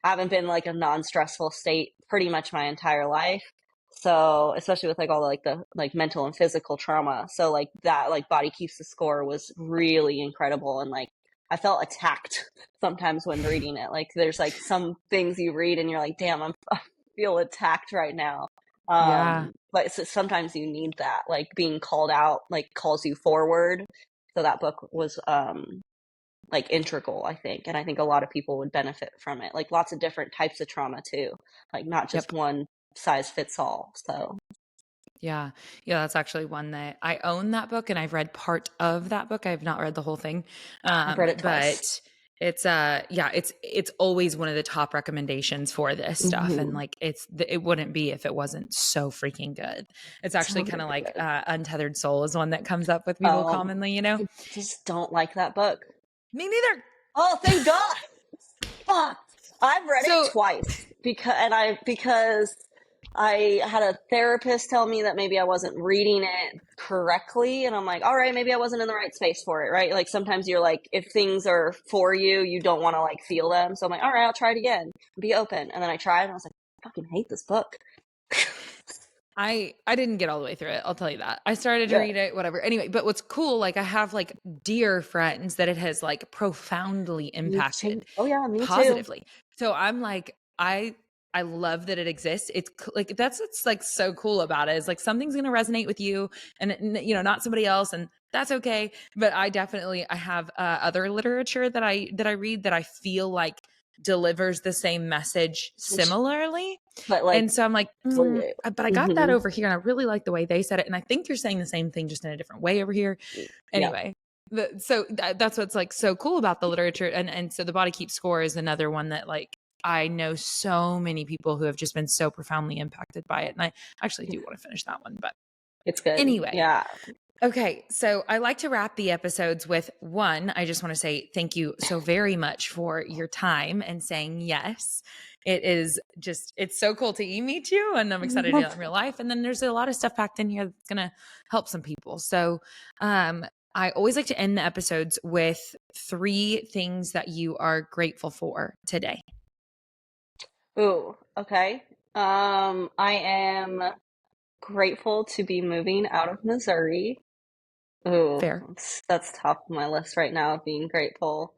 haven't been like a non-stressful state pretty much my entire life. So, especially with like all the like mental and physical trauma. So like that like Body Keeps the Score was really incredible, and like I felt attacked sometimes when reading it. Like there's like some things you read and you're like, "Damn, I feel attacked right now." Yeah. But sometimes you need that, like being called out like calls you forward. So that book was like integral, I think. And I think a lot of people would benefit from it. Like lots of different types of trauma too. Like not just Yep. one size fits all. So Yeah. Yeah, that's actually one that I own that book and I've read part of that book. I've not read the whole thing. I've read it twice. But it's yeah, it's always one of the top recommendations for this stuff and Mm-hmm. like it wouldn't be if it wasn't so freaking good. It's So actually kind of very like good. Untethered Soul is one that comes up with people commonly, you know. I just don't like that book. Me neither. Oh, thank God. Fuck. I've read it So, twice because I had a therapist tell me that maybe I wasn't reading it correctly, and I'm like, all right, maybe I wasn't in the right space for it, right? Like sometimes you're like, if things are for you, you don't want to like feel them. So I'm like, all right, I'll try it again. Be open. And then I tried, and I was like, I fucking hate this book. I didn't get all the way through it. I'll tell you that. I started to Good. read it, whatever. Anyway, but what's cool, like I have like dear friends that it has like profoundly Me too. impacted Oh yeah, me too. positively. So I'm like, I love that it exists. It's like that's what's like so cool about it is like something's gonna resonate with you, and you know not somebody else, and that's okay. But I have other literature that I read that I feel like delivers the same message similarly. But like And so I'm like, for you. but I got that Mm-hmm. over here and I really like the way they said it. And I think you're saying the same thing just in a different way over here. Yeah. Anyway, that's what's like so cool about the literature. And so the Body Keeps Score is another one that like I know so many people who have just been so profoundly impacted by it. And I actually do want to finish that one. But It's good. anyway, Yeah. Okay, so I like to wrap the episodes with one. I just want to say thank you so very much for your time and saying yes. It is just, it's so cool to meet you, and I'm excited to do it in real life. And then there's a lot of stuff packed in here that's going to help some people. So, I always like to end the episodes with 3 things that you are grateful for today. Ooh, okay. I am grateful to be moving out of Missouri. Ooh, Fair. that's top of my list right now, being grateful.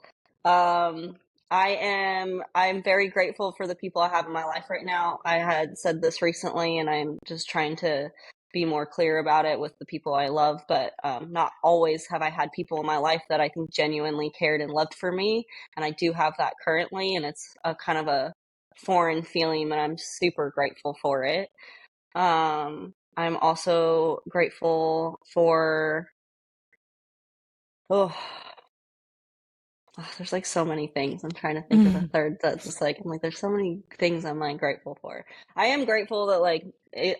Um, I'm very grateful for the people I have in my life right now. I had said this recently, and I'm just trying to be more clear about it with the people I love, but not always have I had people in my life that I think genuinely cared and loved for me. And I do have that currently, and it's a kind of a foreign feeling, but I'm super grateful for it. I'm also grateful for oh, there's like so many things. I'm trying to think of a third that's just like I'm like there's so many things I'm like grateful for. I am grateful that like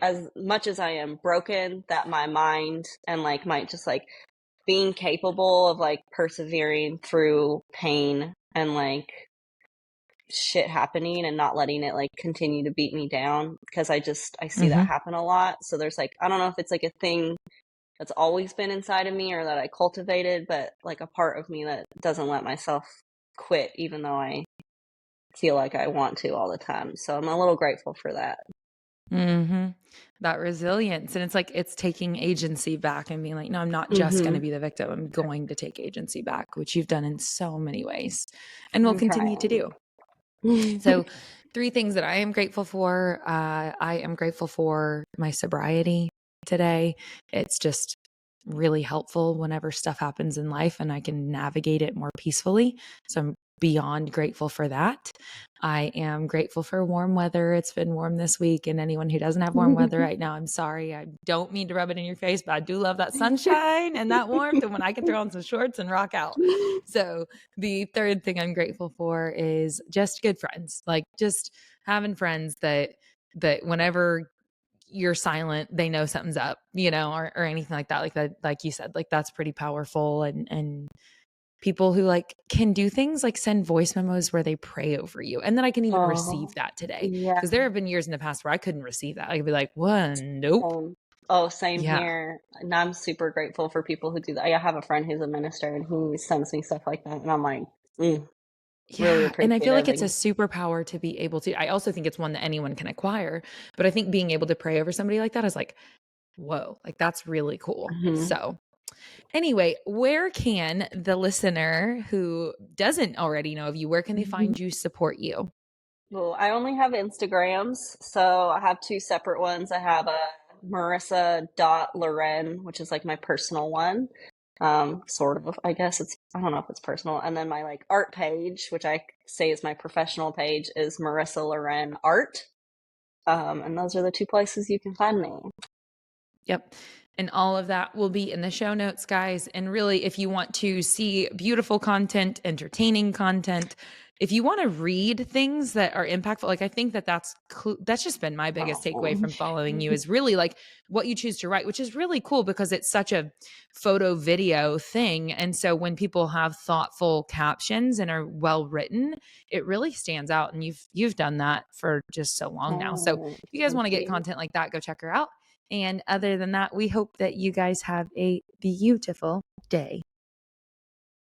as much as I am broken, that my mind and like my just like being capable of like persevering through pain and like shit happening and not letting it like continue to beat me down because I see that Mhm. happen a lot. So there's like I don't know if it's like a thing that's always been inside of me or that I cultivated, but like a part of me that doesn't let myself quit, even though I feel like I want to all the time. So I'm a little grateful for that. Mhm. That resilience, and it's like it's taking agency back and being like, "No, I'm not just gonna Mm-hmm. be the victim. I'm going to take agency back," which you've done in so many ways and will I'm continue to trying. do. So, 3 things that I am grateful for. I am grateful for my sobriety today. It's just really helpful whenever stuff happens in life and I can navigate it more peacefully. So, I'm beyond grateful for that. I am grateful for warm weather. It's been warm this week. And anyone who doesn't have warm weather right now, I'm sorry. I don't mean to rub it in your face, but I do love that sunshine and that warmth. And when I can throw on some shorts and rock out. So, the third thing I'm grateful for is just good friends. Like just having friends that whenever you're silent, they know something's up, or anything like that. Like that, like you said, like that's pretty powerful. And people who like can do things like send voice memos where they pray over you. And then I can even receive Oh, that today. yeah. Because there have been years in the past where I couldn't receive that. I could be like, one, nope. Oh, same Yeah. here. And I'm super grateful for people who do that. I have a friend who's a minister and he sends me stuff like that. And I'm like, really Yeah, and I feel appreciative. like it's a superpower to be able to. I also think it's one that anyone can acquire, but I think being able to pray over somebody like that is like, whoa, like that's really cool. Mhm. So, anyway, where can the listener who doesn't already know of you, where can they find you, support you? Well, I only have Instagrams, so I have two separate ones. I have a Marissa.LaRen, which is like my personal one. Sort of, I guess I don't know if it's personal. And then my like art page, which I say is my professional page, is Marissa LaRen Art. And those are the two places you can find me. Yep. And all of that will be in the show notes, guys. And really, if you want to see beautiful content, entertaining content, if you want to read things that are impactful, like I think that's just been my biggest takeaway Oh. from following you is really like what you choose to write, which is really cool because it's such a photo video thing. And so when people have thoughtful captions and are well written, it really stands out. And you've done that for just so long now. So if Oh, you guys thank want to get you. content like that, go check her out. And other than that, we hope that you guys have a beautiful day.